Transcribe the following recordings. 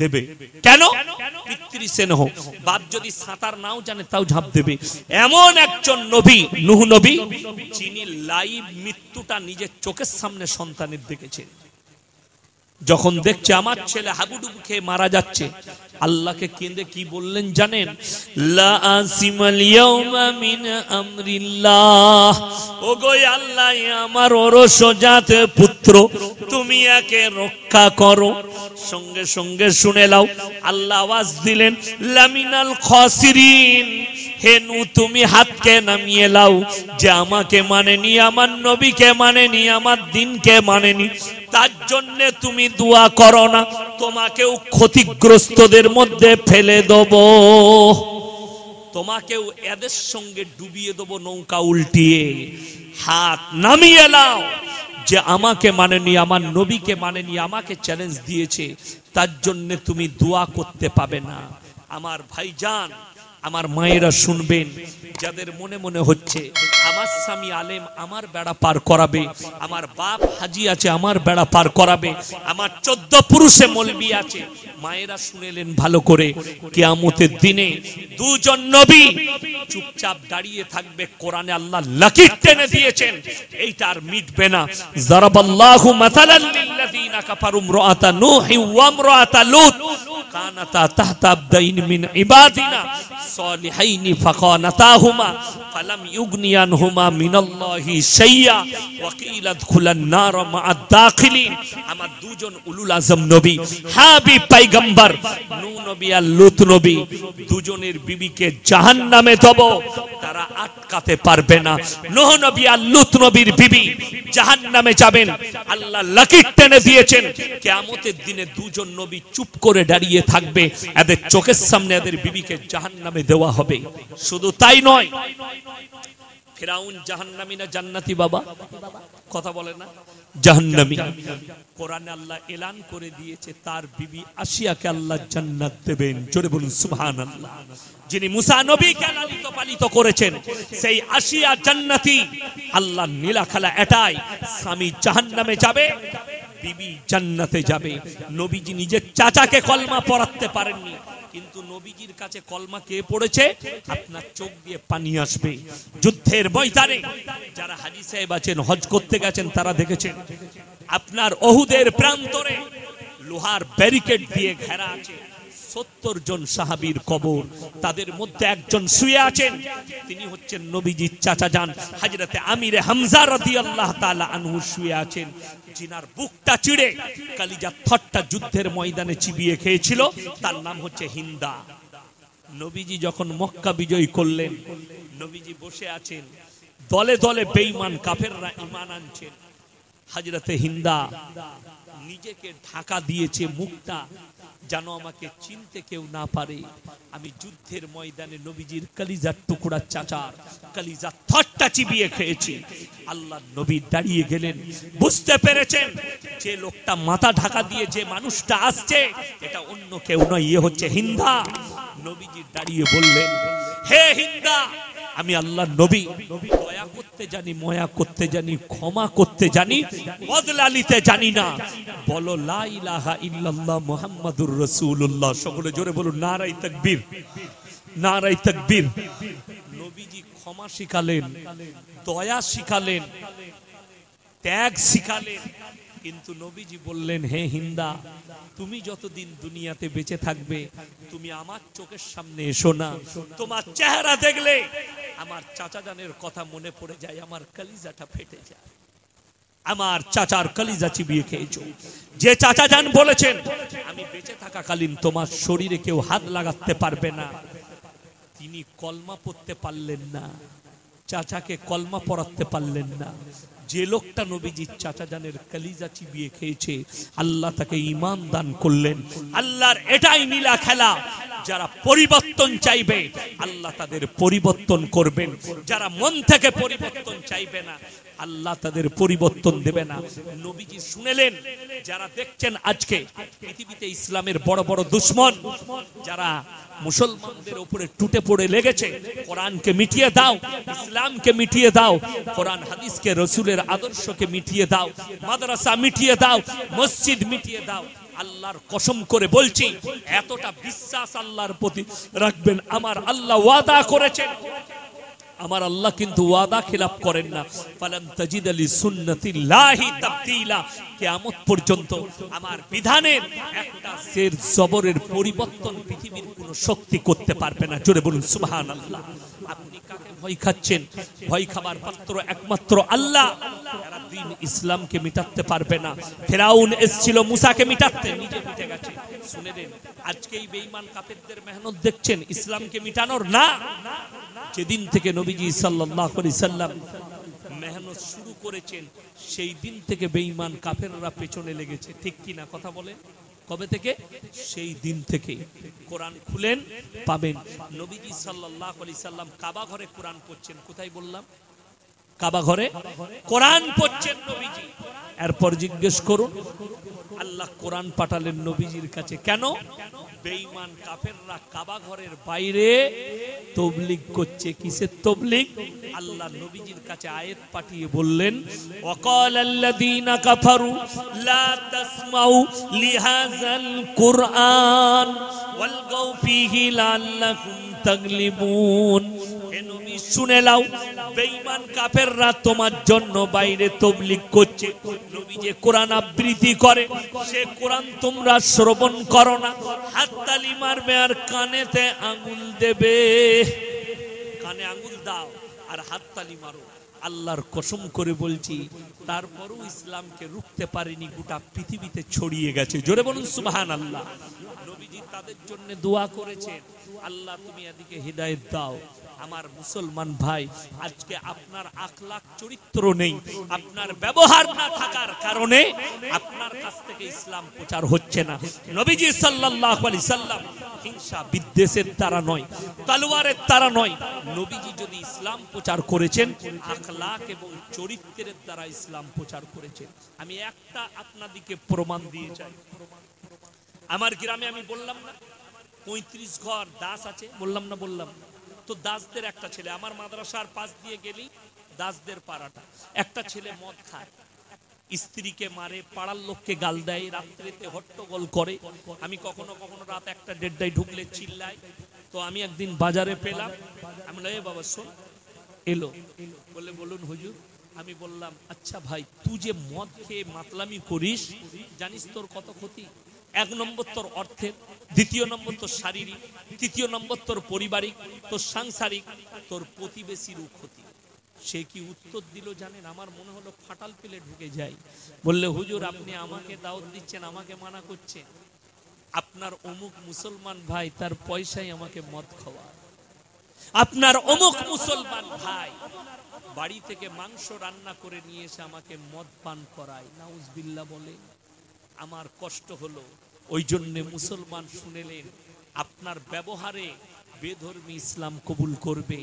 দেবে। কেন? পিতৃস্নেহ। বাপ যদি সাঁতার নাও জানে তাও ঝাঁপ দেবে। এমন একজন নবী নূহ নবী, যিনি লাইভ মৃত্যুটা নিজের চোখের সামনে সন্তানের দেখেছেন। যখন দেখছে আমার ছেলে হাবুডুবু খেয়ে মারা যাচ্ছে, আল্লাহকে কেঁদে কি বললেন জানেন? লা আসিমাল ইয়াউমা মিন আমরিল্লাহ, ওগো আল্লাহ আমার ওরসজাত পুত্র, তুমি একে রক্ষা করো। সঙ্গে সঙ্গে শুনে নাও, আল্লাহ আওয়াজ দিলেন লামিনাল খাসিরিন, হে নূহ তুমি হাতকে নামিয়ে লাও, যে আমাকে মানেনি, আমার নবীকে মানেনি, আমার দ্বীনকে মানেনি, তার জন্য তুমি দোয়া করো না, তোমাকেও ক্ষতিগ্রস্তদের মধ্যে ফেলে দেব, তোমাকেও এদের সঙ্গে ডুবিয়ে দেব নৌকা উল্টিয়ে। হাত নামিয়ে নাও, যে আমাকে মানেনি, আমার নবীকে মানেনি, আমাকে চ্যালেঞ্জ দিয়েছে, তার জন্য তুমি দোয়া করতে পাবে না। আমার ভাইজান, আমার মায়েরা শুনবেন, যাদের মনে মনে হচ্ছে আমার স্বামী আলেম আমার বেড়া পার করাবে, আমার বাপ হাজি আছে আমার বেড়া পার করাবে, আমার 14 পুরুষে মলবি আছে, মায়েরা শুনেলেন ভালো করে, কিয়ামতের দিনে দুজন নবী চুপচাপ দাঁড়িয়ে থাকবে। কোরআনে আল্লাহ লাকির টেনে দিয়েছেন, এইটা আর মিটবে না। যারাবাল্লাহু মাসালাল লিল্লাযিনা কাফারু ইমরাআতা নূহি ওয়া ইমরাআতা লূত কানাতা তাহতা আবদাইন মিন ইবাদিনা সালিহাইনি ফাখানাতাহুমা ফালাম ইউগনিয়ানহুমা মিনাল্লাহি শাইয়্যা ওয়া কিলা দুখুলান নার মা'আদ দাখিলিন। আমার দুজন উলুল আজম নবী, হাবিব পয়গম্বর নূহ নবী আর লূত নবী, দুজনের বিবিকে জাহান্নামে দেব, তারা আটকাতে পারবে না। নূহ নবী আর লূত নবীর বিবি জাহান্নামে যাবেন, আল্লাহ লাকির টেনে দিয়েছেন। কিয়ামতের দিনে দুজন নবী চুপ করে দাঁড়িয়ে থাকবে, এদের চোখের সামনে এদের বিবিকে জাহান্নামে দেওয়া হবে। শুধু তাই নয়, ফিরাউন জাহান্নামী না জান্নাতি? বাবা কথা বলে না, জাহান্নামী। কোরআনে আল্লাহ এলান করে দিয়েছে তার বিবি আসিয়াকে আল্লাহ জান্নাত দেবেন। জোরে বলুন সুবহানাল্লাহ। যিনি মুসা নবীকে লালিত পালিত করেছেন, সেই আসিয়া জান্নাতি। আল্লাহ নীলা খেলা এটাই, স্বামী জাহান্নামে যাবে, বিবি জান্নাতে যাবে। নবীজি নিজের চাচাকে কলমা পড়াতে পারেননি, কিন্তু নবীজির কাছে কলমা কে পড়েছে? আপনার চোখ দিয়ে পানি আসবে। যুদ্ধের ময়দানে যারা হাজী সাহেব আছেন, হজ করতে গেছেন, তারা দেখেছেন আপনার ওহুদের প্রান্তরে লোহার ব্যারিকেড দিয়ে ঘেরা আছে। 70 জন সাহাবীর কবর, তাদের মধ্যে একজন শুয়ে আছেন, তিনি হচ্ছেন নবীজির চাচা যান হযরতে আমির হামজা রাদিয়াল্লাহু তাআলা আনহু শুয়ে আছেন, জিনার বুকটা চিড়ে কলিজা থটটা যুদ্ধের ময়দানে চিবিয়ে খেয়েছিল, তার নাম হচ্ছে হিন্দা। নবীজি যখন মক্কা বিজয় করলেন, নবীজি বসে আছেন, দলে দলে বেঈমান কাফেররা ঈমান আনছেন। হযরতে হিন্দা নিজেকে ঢাকা দিয়েছে, মুখটা যেন আমাকে চিনতে কেউ না পারে। আমি যুদ্ধের ময়দানে নবীজির কলিজার টুকরা চাচার কলিজা থটটা চিবিয়ে খেয়েছি। আল্লাহ নবী দাঁড়িয়ে গেলেন, বুঝতে পেরেছেন যে লোকটা মাথা ঢাকা দিয়ে যে মানুষটা আসছে, এটা অন্য কেউ নয়, এ হচ্ছে হিন্দা। নবীজি দাঁড়িয়ে বললেন, হে হিন্দা, আমি আল্লাহর নবী, দয়া করতে জানি, ময়া করতে জানি, ক্ষমা করতে জানি, বদলা নিতে জানি না। বলো লা ইলাহা ইল্লাল্লাহ মুহাম্মাদুর রাসূলুল্লাহ। সকলে জোরে বলুন নারায়ে তাকবীর, নারায়ে তাকবীর। নবীজি ক্ষমা শিখালেন, দয়া শিখালেন, ত্যাগ শিখালেন, কিন্তু নবীজি বললেন, হে হিন্দা, তুমি যতদিন দুনিয়াতে বেঁচে থাকবে, তুমি আমার চোখের সামনে এসো না। তোমার চেহারা দেখলে আমার চাচা জানের কথা মনে পড়ে যায়, আমার কলিজাটা ফেটে যায়। আমার চাচার কলিজা চিবিয়ে খেয়েছো। যে চাচা জান বলেছেন, আমি বেঁচে থাকাকালীন তোমার শরীরে কেউ হাত লাগাতে পারবে না, তিনি কলমা পড়তে পারলেন না, চাচাকে কলমা পড়াতে পারলেন না। যে লোকটা নবীজির চাচা জানের কলিজা চিবিয়ে খেয়েছে, আল্লাহ তাকে ঈমান দান করলেন। আল্লাহর এটাই নীলা খেলা, যারা পরিবর্তন চাইবে আল্লাহ তাদের পরিবর্তন করবেন, যারা মন থেকে পরিবর্তন চাইবে না আল্লাহ তাদের পরিবর্তন দেবে না। নবীজি শুনেলেন, যারা দেখছেন আজকে পৃথিবীতে ইসলামের বড় বড় দুশমন, যারা মুসলমানদের উপরে টুটে পড়ে লেগেছে, কোরআনকে মিটিয়ে দাও, ইসলামকে মিটিয়ে দাও, কোরআন হাদিসকে, রসুলের আদর্শকে মিটিয়ে দাও, মাদ্রাসা মিটিয়ে দাও, মসজিদ মিটিয়ে দাও। আল্লাহর কসম করে বলছি, এতটা বিশ্বাস আল্লাহর প্রতি রাখবেন, আমার আল্লাহ ওয়াদা করেছেন, আমার আল্লাহ কিন্তু ওয়াদা খিলাফ করেন না। ফালান তাজিদ লিসুন্নাতিল্লাহি তাবদীলা, কিয়ামত পর্যন্ত আমার বিধানের একটা জের জবরের পরিবর্তন পৃথিবীর কোনো শক্তি করতে পারবে না। জোরে বলুন সুবহানাল্লাহ। আপনি কাকে ভয় খাচ্ছেন? ভয় খাবার পাত্র একমাত্র আল্লাহ। যারা দ্বীন ইসলামকে মিটাতে পারবে না, ফেরাউন এসেছিল মুসাকে মিটাতে, নিজে মিটে গেছে। শুনে দেন, আজকে এই বেঈমান কাফেরদের মেহনত দেখছেন ইসলামকে মিটানোর না। যেদিন থেকে নবীজি সাল্লাল্লাহু আলাইহি সাল্লাম মেহনত শুরু করেছেন, সেই দিন থেকে বেঈমান কাফেররা পেছনে লেগেছে। ঠিক কি না? কথা বলে। কবে থেকে? সেই দিন থেকে। কোরআন খুলেন পাবেন, নবীজি সাল্লাল্লাহু আলাইহি সাল্লাম কাবা ঘরে কোরআন পড়ছেন। কোথায় বললাম? কাবা ঘরে কোরআন পড়ছেন নবীজি। এরপর জিজ্ঞেস করুন, আল্লাহ কোরআন পাঠালেন নবীজির কাছে কেন? বেঈমান কাফেররা কাবা ঘরের বাইরে তাবলীগ করছে। কিসের তাবলীগ? আল্লাহ নবীজির কাছে আয়াত পাঠিয়ে বললেন, ওয়াকালাল্লাযীনা কাফারু লা তাসমাউ লিহাযাল কুরআন ওয়ালগাউ ফীহি লাআল্লাকুম তাগলিবুন। হে নবী শুনে নাও, বেঈমান কাফেররা তোমার জন্য বাইরে তাবলীগ করছে। নবী যে কোরআন আবৃত্তি করে, সে কোরআন তোমরা শ্রবণ করো না, হাততালি মারবে আর কানেতে আঙ্গুল দেবে। কানে আঙ্গুল দাও আর হাততালি মারো। আল্লাহর কসম করে বলছি, তারপরও ইসলামকে রুখতে পারেনি, গোটা পৃথিবীতে ছড়িয়ে গেছে। জোরে বলুন সুবহানাল্লাহ। নবীজি তাদের জন্য দোয়া করেছেন, আল্লাহ তুমি এদিকে হিদায়াত দাও। আমার মুসলমান ভাই, আজকে আপনার আখলাক চরিত্র নেই, আপনার ব্যবহার না থাকার কারণে আপনার কাছ থেকে ইসলাম প্রচার হচ্ছে না। নবীজি সাল্লাল্লাহু আলাইহি সাল্লাম হিংসা বিদ্বেষের দ্বারা নয়, তলোয়ারের দ্বারা নয়, নবীজি যদি ইসলাম প্রচার করেছেন আখলাক এবং চরিত্রের দ্বারা ইসলাম প্রচার করেছেন। আমি একটা আপনাদিকে প্রমাণ দিয়ে যাই। আমার গ্রামে আমি বললাম না 35 ঘর দাস আছে, বললাম না? বললাম তো। দাসদের একটা ছেলে, আমার মাদ্রাসার পাশ দিয়ে গেলি দাসদের পাড়াটা, একটা ছেলে মদ খায়, স্ত্রীকে মারে, পাড়ার লোককে গাল দেয়, রাত্রিতে হট্টগোল করে। আমি কখনো কখনো রাত 1টা 1:30টায় ঢুকলে চিল্লাই। তো আমি একদিন বাজারে পেলাম, আমি বললাম, এ বাবা শোন। এলো, বলে বলুন হুজুর। আমি বললাম, আচ্ছা ভাই, তুই যে মদ খেয়ে মাতলামি করিস, জানিস তোর কত ক্ষতি? 1 নম্বর তোর অর্থের, 2 নম্বর তোর শারীরিক, 3 নম্বর তোর পারিবারিক, তোর সাংসারিক, তোর প্রতিবেশীরও ক্ষতি। সে কি উত্তর দিল জানেন? আমার মনে হলো ফাটাল পেলে ঢুকে যাই। বললে, হুজুর আপনি আমাকে দাওয়াত দিচ্ছেন, আমাকে মানা করছেন। আপনার অমুক মুসলমান ভাই তার পয়সায় আমাকে মদ খাওয়ায়। আপনার অমুক মুসলমান ভাই বাড়ি থেকে মাংস রান্না করে নিয়ে এসে আমাকে মদ পান করায়। নাউজুবিল্লাহ বলে। আমার কষ্ট হলো। ওই জন্য মুসলমান শুনেলেন, আপনার ব্যবহারে বেধর্মী ইসলাম কবুল করবে,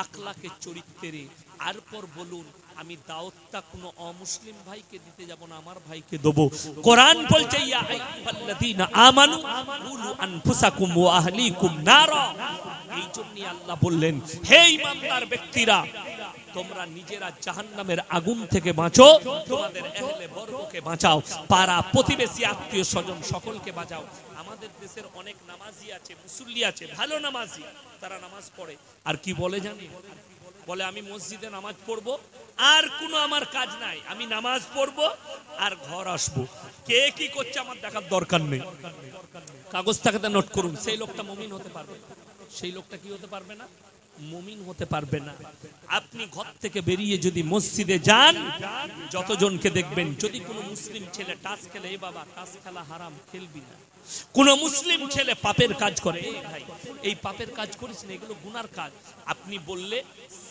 আখলাকে চরিত্রে। আরপর বলুন, আমি দাওয়াতটা কোনো অমুসলিম ভাইকে দিতে যাব না, আমার ভাইকে দেব। কোরআন বলছে, ইয়া আইয়ুহাল্লাযীনা আমানু কুলু আনফুসাকুম ওয়া আহলিকুম নারা। এই জন্যই আল্লাহ বললেন, হে ঈমানদার ব্যক্তিরা, তোমরা নিজেরা জাহান্নামের আগুন থেকে বাঁচো, তোমাদের আহলে বর্গকে বাঁচাও, পাড়া প্রতিবেশী আত্মীয় স্বজন সকলকে বাঁচাও। আমাদের দেশের অনেক নামাজি আছে, মুসল্লি আছে, ভালো নামাজি, তারা নামাজ পড়ে। আর কি বলে জানি? বলে, আমি মসজিদে নামাজ পড়বো, আর কোনো আমার কাজ নাই, আমি নামাজ পড়বো আর ঘর আসবো। কে কি করছে আমার দেখার দরকার নেই। কাগজ থাকাতে নোট করুন। সেই লোকটা মুমিন হতে পারবে, সেই লোকটা কি হতে পারবে না? মুমিন হতে পারবে না। আপনি ঘর থেকে বেরিয়ে যদি মসজিদে যান, যতজনকে দেখবেন, যদি কোনো মুসলিম ছেলে টাস খেলে, এ বাবা টাস খেলা হারাম, খেলবি না। কোন মুসলিম ছেলে পাপের কাজ করে, এই ভাই এই পাপের কাজ করিস না, এগুলো গুনার কাজ, আপনি বললে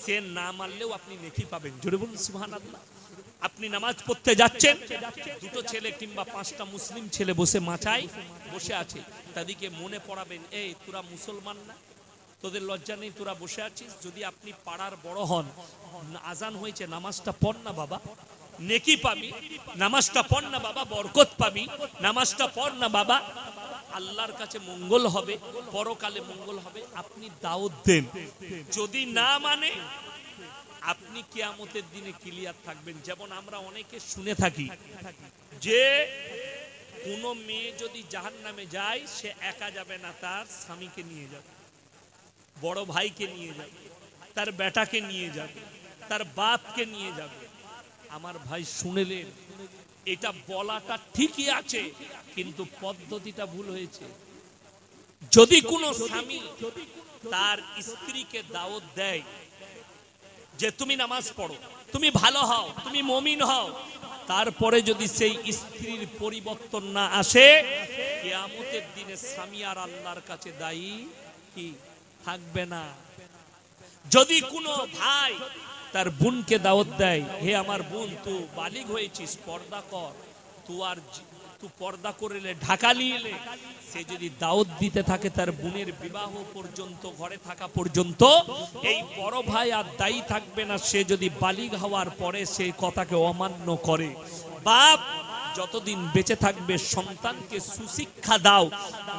সে না মানলেও আপনি নেকি পাবেন। জোরে বলুন সুবহানাল্লাহ। আপনি নামাজ পড়তে যাচ্ছেন, 2টো ছেলে কিংবা 5টা মুসলিম ছেলে বসে মাচায় বসে আছে, তাদেরকে মনে পড়াবেন, এই তোরা মুসলমান না? তোদের লজ্জা নেই? তোরা বসে আছিস। যদি আপনি পাড়ার বড় হন, আজান হয়েছে, নামাজটা পড় না বাবা, নেকি পাবি। নামাজটা পড় না বাবা, বরকত পাবি। নামাজটা পড় না বাবা, আল্লাহর কাছে মঙ্গল হবে, পরকালে মঙ্গল হবে। আপনি দাওয়াত দেন। যদি না মানে, আপনি কিয়ামতের দিনে ক্লিয়ার থাকবেন। যেমন আমরা অনেকে শুনে থাকি যে কোনো মেয়ে যদি জাহান্নামে যায় সে একা যাবে না, তার স্বামীকে নিয়ে যাবে, বড় ভাইকে নিয়ে যাবে, তার বেটাকে নিয়ে যাবে, তার বাপকে নিয়ে যাবে। আমার ভাই শুনলেন, এটা বলাটা ঠিকই আছে, কিন্তু পদ্ধতিটা ভুল হয়েছে। যদি কোনো স্বামী তার স্ত্রীকে দাওয়াত দেয় যে তুমি নামাজ পড়ো, তুমি ভালো হও, তুমি মুমিন হও, তারপরে যদি সেই স্ত্রীর পরিবর্তন না আসে, কিয়ামতের দিনে স্বামী আর আল্লাহর কাছে দায়ী কি থাকবে না। যদি কোনো ভাই তার বোনকে দাওয়াত দেয়, হে আমার বোন, তুই বালিগ হয়েছিস, পর্দা কর, তুই পর্দা করলে, ঢাকা নিলে, সে যদি দাওয়াত দিতে থাকে তার বোনের বিবাহ পর্যন্ত, ঘরে থাকা পর্যন্ত, এই বড় ভাই আর দায়ী থাকবে না। সে যদি বালিগ হওয়ার পরে সেই কথাকে অমান্য করে, বাপ যতদিন বেঁচে থাকবে সন্তানকে সুশিক্ষা দাও,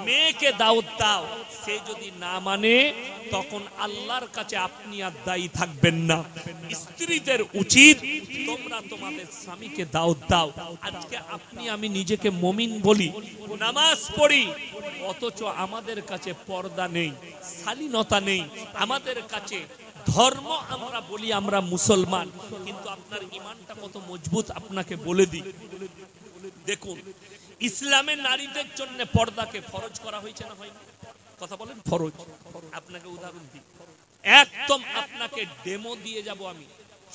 মেয়েকে দাওয়াত দাও, সে যদি না মানে তখন আল্লাহর কাছে আপনি আর দায়ী থাকবেন না। স্ত্রীদের উচিত তোমরা তোমাদের স্বামীকে দাওয়াত দাও। আজকে আপনি আমি নিজেকে মুমিন বলি, নামাজ পড়ি, অথচ আমাদের কাছে পর্দা নেই, শালীনতা নেই, আমাদের কাছে ধর্ম, আমরা বলি আমরা মুসলমান, কিন্তু আপনার ঈমানটা কত মজবুত আপনাকে বলে দিই। দেখুন, ইসলামে নারীদের জন্য পর্দাকে ফরজ করা হয়েছে না হয়নি? কথা বলেন, ফরজ। আপনাকে উদাহরণ দিই, একদম আপনাকে ডেমো দিয়ে যাব আমি।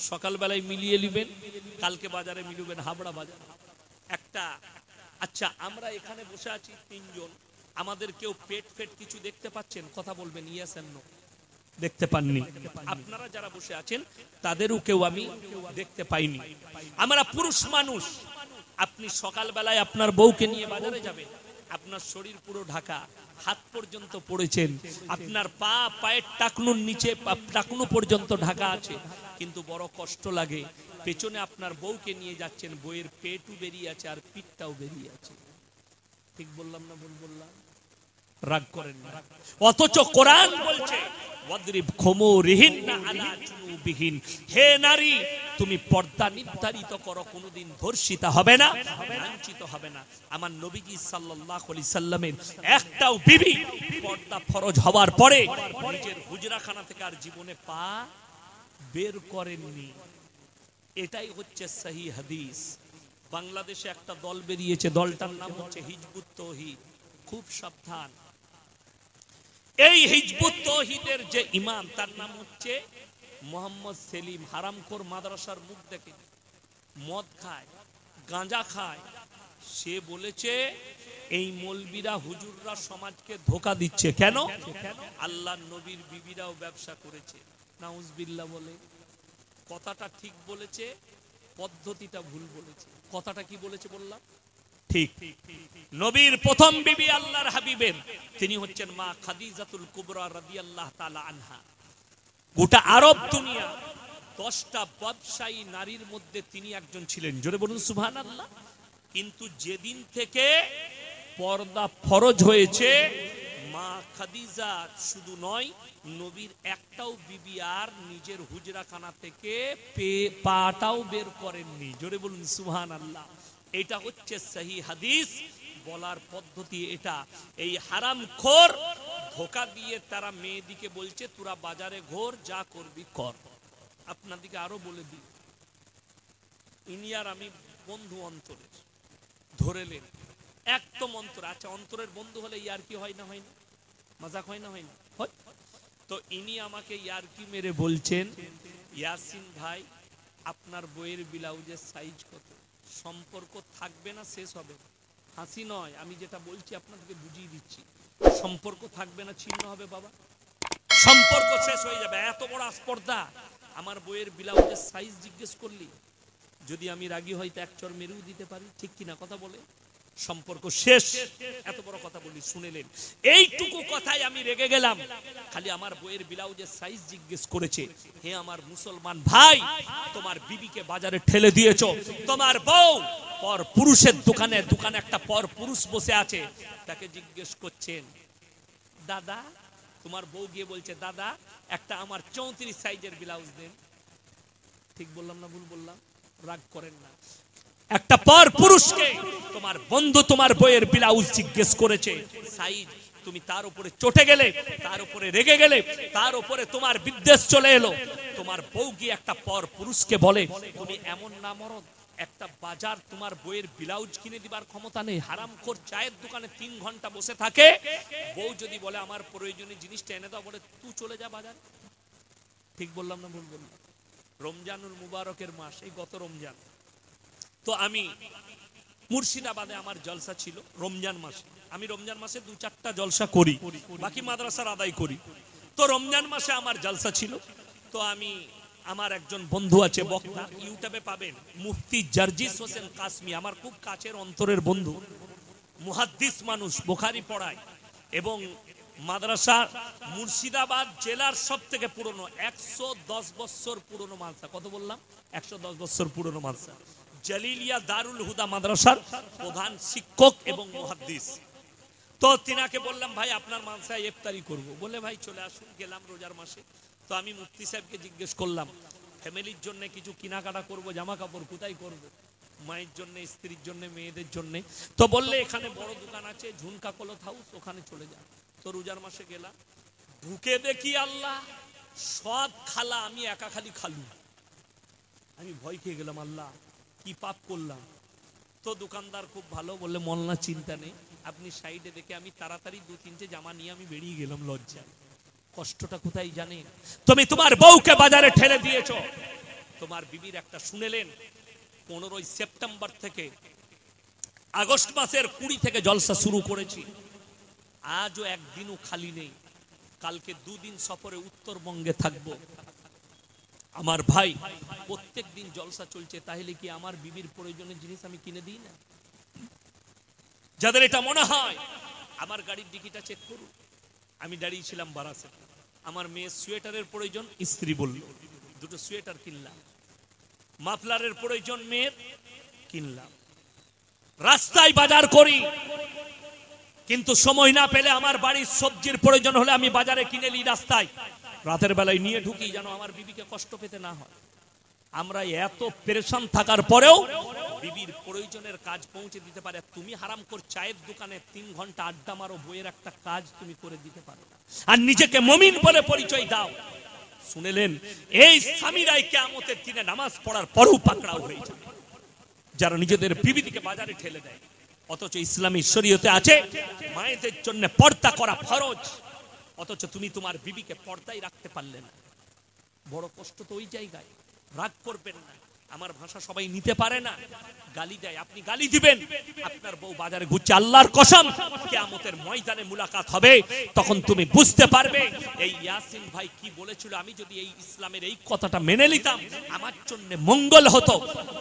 সকালবেলায় মিলিয়ে নেবেন, কালকে বাজারে মিলবেন, হাবড়া বাজার একটা। আচ্ছা, আমরা এখানে বসে আছি তিনজন, আমাদের কেউ পেট ফেট কিছু দেখতে পাচ্ছেন? কথা বলবেন ইয়েস এন্ড নো। দেখতে পাননি? আপনারা যারা বসে আছেন তাদেরও কেউ আমি দেখতে পাইনি। আমরা পুরুষ মানুষ। আপনি সকালবেলায় আপনার বউকে নিয়ে বাজারে যাবেন, আপনার শরীর পুরো ঢাকা, হাত পর্যন্ত পড়েছেন, আপনার পায়ের টাকনুর নিচে টাকনু পর্যন্ত ঢাকা আছে, কিন্তু বড় কষ্ট লাগে। পেছনে আপনার বউকে নিয়ে যাচ্ছেন, বউয়ের পেটও বেরিয়ে আছে আর পিঠটাও বেরিয়ে আছে। ঠিক বললাম না ভুল বললাম? রাগ করেন না। অথচ কোরআন বলছে, ওয়াদরিব খুমুরিহিন্না আলা জুনুবিহিন, হে নারী তুমি পর্দা নির্ধারিত করো, কোনোদিন ধর্ষিতা হবে না, লাঞ্ছিত হবে না। আমার নবীজি সাল্লাল্লাহু আলাইহি সাল্লামের একটাও বিবি পর্দা ফরজ হওয়ার পরে নিজের হুজরাখানা থেকে আর জীবনে পা বের করেননি। এটাই হচ্ছে সহি হাদিস। বাংলাদেশে একটা দল বেরিয়েছে, দলটার নাম হচ্ছে হিজবুত তৌহিদ। খুব সাবধান, এই হিজবুত তৌহিদের যে ইমাম, তার নাম হচ্ছে মোহাম্মদ সেলিম। হারামখোর মাদ্রাসার মুখ দেখে, মদ খায়, গাঁজা খায়। সে বলেছে এই মৌলবীরা, হুজুররা সমাজকে ধোঁকা দিচ্ছে। কেন? আল্লাহর নবীর বিবিরাও ব্যবসা করেছে। নাউজুবিল্লাহ বলে। কথাটা ঠিক বলেছে, পদ্ধতিটা ভুল বলেছে। কথাটা কি বলেছে বললাম? ঠিক। নবীর প্রথম বিবি আল্লাহর হাবিবের, তিনি হচ্ছেন মা খাদিজাতুল কুবরা রাদিয়াল্লাহু তাআলা আনহা। গোটা আরব দুনিয়া 10টা ব্যবসায়ী নারীর মধ্যে তিনি একজন ছিলেন। জোরে বলুন সুবহানাল্লাহ। কিন্তু যেদিন থেকে পর্দা ফরজ হয়েছে, মা খাদিজা শুধু নয়, নবীর একটাও বিবি আর নিজের হুজরাখানা থেকে পাটাও বের করেননি। জোরে বলুন সুবহানাল্লাহ। এটা হচ্ছে সহি হাদিস, বলার পদ্ধতি এটা। এই হারামখোর ধোঁকা দিয়ে তারা মেয়েদিকে বলছে তোরা বাজারে ঘোর, যা করবি কর। আপনাদিকে আরো বলে দিই, ইনি আর আমি বন্ধু অন্তরের, ধরেলেন একদম অন্তর। আচ্ছা, অন্তরের বন্ধু হলে ইয়ারকি হয় না হয় না? মজাক হয় না হয় না? হয়। তো ইনি আমাকে ইয়ারকি মেরে বলছেন, ইয়াসিন ভাই আপনার বইয়ের ব্লাউজের সাইজ কত? সম্পর্ক থাকবে না, শেষ হবে। হাসি নয়, আমি যেটা বলছি আপনাদেরকে বুঝিয়ে দিচ্ছি। সম্পর্ক থাকবে না, ছিন্ন হবে বাবা, সম্পর্ক শেষ হয়ে যাবে। এত বড় আস্পর্ধা। আমার বইয়ের ব্লাউজের সাইজ জিজ্ঞেস করলি, যদি আমি রাগী হই তো এক চর মেরেও দিতে পারি, ঠিক কিনা? কথা বলে সম্পর্ক শেষ। এত বড় কথা বলি, শুনেলেন? এইটুকু কথাই আমি রেগে গেলাম। খালি আমার বইয়ের ব্লাউজের সাইজ জিজ্ঞেস করেছে। হে আমার মুসলমান ভাই, তোমার বিবিকে বাজারে ঠেলে দিয়েছো, তোমার বউ পর পুরুষের দোকানে একটা পর পুরুষ বসে আছে, তাকে জিজ্ঞেস করছেন, দাদা, তোমার বউ গিয়ে বলছে, দাদা একটা আমার 34 সাইজের ব্লাউজ দেন। ঠিক বললাম না ভুল বললাম? রাগ করেন না। একটা পর পুরুষকে তোমার বন্ধু তোমার বইয়ের ব্লাউজ জিজ্ঞেস করেছে সাইজ, তুমি তার উপরে চটে গেলে, তার উপরে রেগে গেলে, তার উপরে তোমার বিদ্বেষ চলে এলো। তোমার বউ গিয়ে একটা পর পুরুষকে বলে তুমি এমন না মরদ, একটা বাজার তোমার বইয়ের ব্লাউজ কিনে দিবার ক্ষমতা নেই। হারামখোর চায়ের দোকানে 3 ঘন্টা বসে থাকে, বউ যদি বলে আমার প্রয়োজনীয় জিনিসটা এনে দাও, বলে তুই চলে যা বাজার। ঠিক বললাম না ভুল বললাম? রমজানুল মুবারকের মাস, এই গত রমজান। তো আমি মুর্শিদাবাদে আমার জলসা ছিল রমজান মাসে। আমি রমজান মাসে 2-4টা জলসা করি, বাকি মাদ্রাসার আদায় করি। তো রমজান মাসে আমার জলসা ছিল। তো আমি, আমার একজন বন্ধু আছে বক্তা, ইউটিউবে পাবেন, মুফতি জার্জিস হোসেন কাসমি, আমার খুব কাছের অন্তরের বন্ধু, মুহাদ্দিস মানুষ, বুখারী পড়ায় এবং মাদ্রাসা মুর্শিদাবাদ জেলার সব থেকে পুরনো 110 বছর পুরনো মাদ্রাসা। কত বললাম? 110 বছর পুরনো মাদ্রাসা। জালিলিয়া দারুল হুদা মাদ্রাসার প্রধান শিক্ষক এবং মুহাদ্দিস। তো তিনাকে বললাম ভাই আপনার মাদ্রাসায় ইফতারি করব। বলে ভাই চলে আসুন। গেলাম রোজার মাসে। তো আমি মুফতি সাহেবকে জিজ্ঞেস করলাম ফ্যামিলির জন্য কিছু কেনাকাটা করব, জামা কাপড় কোথায় করব? মায়ের জন্য, স্ত্রীর জন্য, মেয়েদের জন্য। তো বললে এখানে বড় দোকান আছে ঝুনকা ক্লথ হাউস, ওখানে চলে যান। তো রোজার মাসে গেলাম, ঢুকে দেখি আল্লাহ সব খালা, আমি একা খালি খালু। আমি ভয় খেয়ে গেলাম, আল্লাহ কি পাপ করলাম। তো দোকানদার খুব ভালো, বললে মোল্লা চিন্তা নেই, আপনি সাইডে দেখে। আমি তাড়াতাড়ি 2-3টে জামা নিয়ে আমি বেরিয়ে গেলাম লজ্জা। কষ্টটা কোথায় জানেন? তুমি তোমার বউকে বাজারে ঠেলে দিয়েছো। তোমার বিবির একটা শুনেলেন 15ই সেপ্টেম্বর থেকে আগস্ট মাসের 20 থেকে জলসা শুরু করেছি, আজও একদিনও খালি নেই। কালকে 2 দিন সফরে উত্তরবঙ্গে থাকবো। আমার ভাই প্রত্যেক দিন জলসা চলছে, তাহলে কি আমার বিবির প্রয়োজনীয় জিনিস আমি কিনে দিই না? যাদের এটা মনে হয় আমার গাড়ির ডিকিটা চেক করুন। আমি দাঁড়িয়েছিলাম বারাসাতে, আমার মেয়ের সোয়েটারের প্রয়োজন, স্ত্রী বলল 2টো সোয়েটার কিনলাম। মাফলারের প্রয়োজন মেয়ের, কিনলাম। রাস্তায় বাজার করি, কিন্তু সময় না পেলে আমার বাড়ির সবজির প্রয়োজন হলে আমি বাজারে কিনে নিই রাস্তায়। রাতের বেলায় নিয়ে ঢুকি যেন আমার বিবিকে কষ্ট পেতে না হয়। আমরা এত পেরেশান থাকার পরেও বিবির প্রয়োজনের কাজ পৌঁছে দিতে পারে। তুমি হারামখোর চায়ের দোকানে 3 ঘন্টা আড্ডা মারো, বইয়ের একটা কাজ তুমি করে দিতে পারো না, আর নিজেকে মুমিন বলে পরিচয় দাও। শুনেলেন এই স্বামীরাই কিয়ামতের দিনে নামাজ পড়ার পরও পাকড়াও হয়ে যাবে, যারা নিজেদের বিবিকে বাজারে ঠেলে দেয়। অথচ ইসলামী শরীয়তে আছে মায়েদের জন্য পর্দা করা ফরজ, অথচ তুমি তোমার বিবিকে পর্দায় রাখতে পারলে না। বড় কষ্ট তো ওই জায়গায়। রাগ করবেন না, আমার ভাষা সবাই নিতে পারে না, গালি দেয়, আপনি গালি দিবেন। আপনার বউ বাজারে ঘুরছে, আল্লাহর কসম কিয়ামতের ময়দানে মুলাকাত হবে, তখন তুমি বুঝতে পারবে এই ইয়াসিন ভাই কি বলেছিল। আমি যদি এই ইসলামের এই কথাটা মেনে নিতাম আমার জন্য মঙ্গল হতো,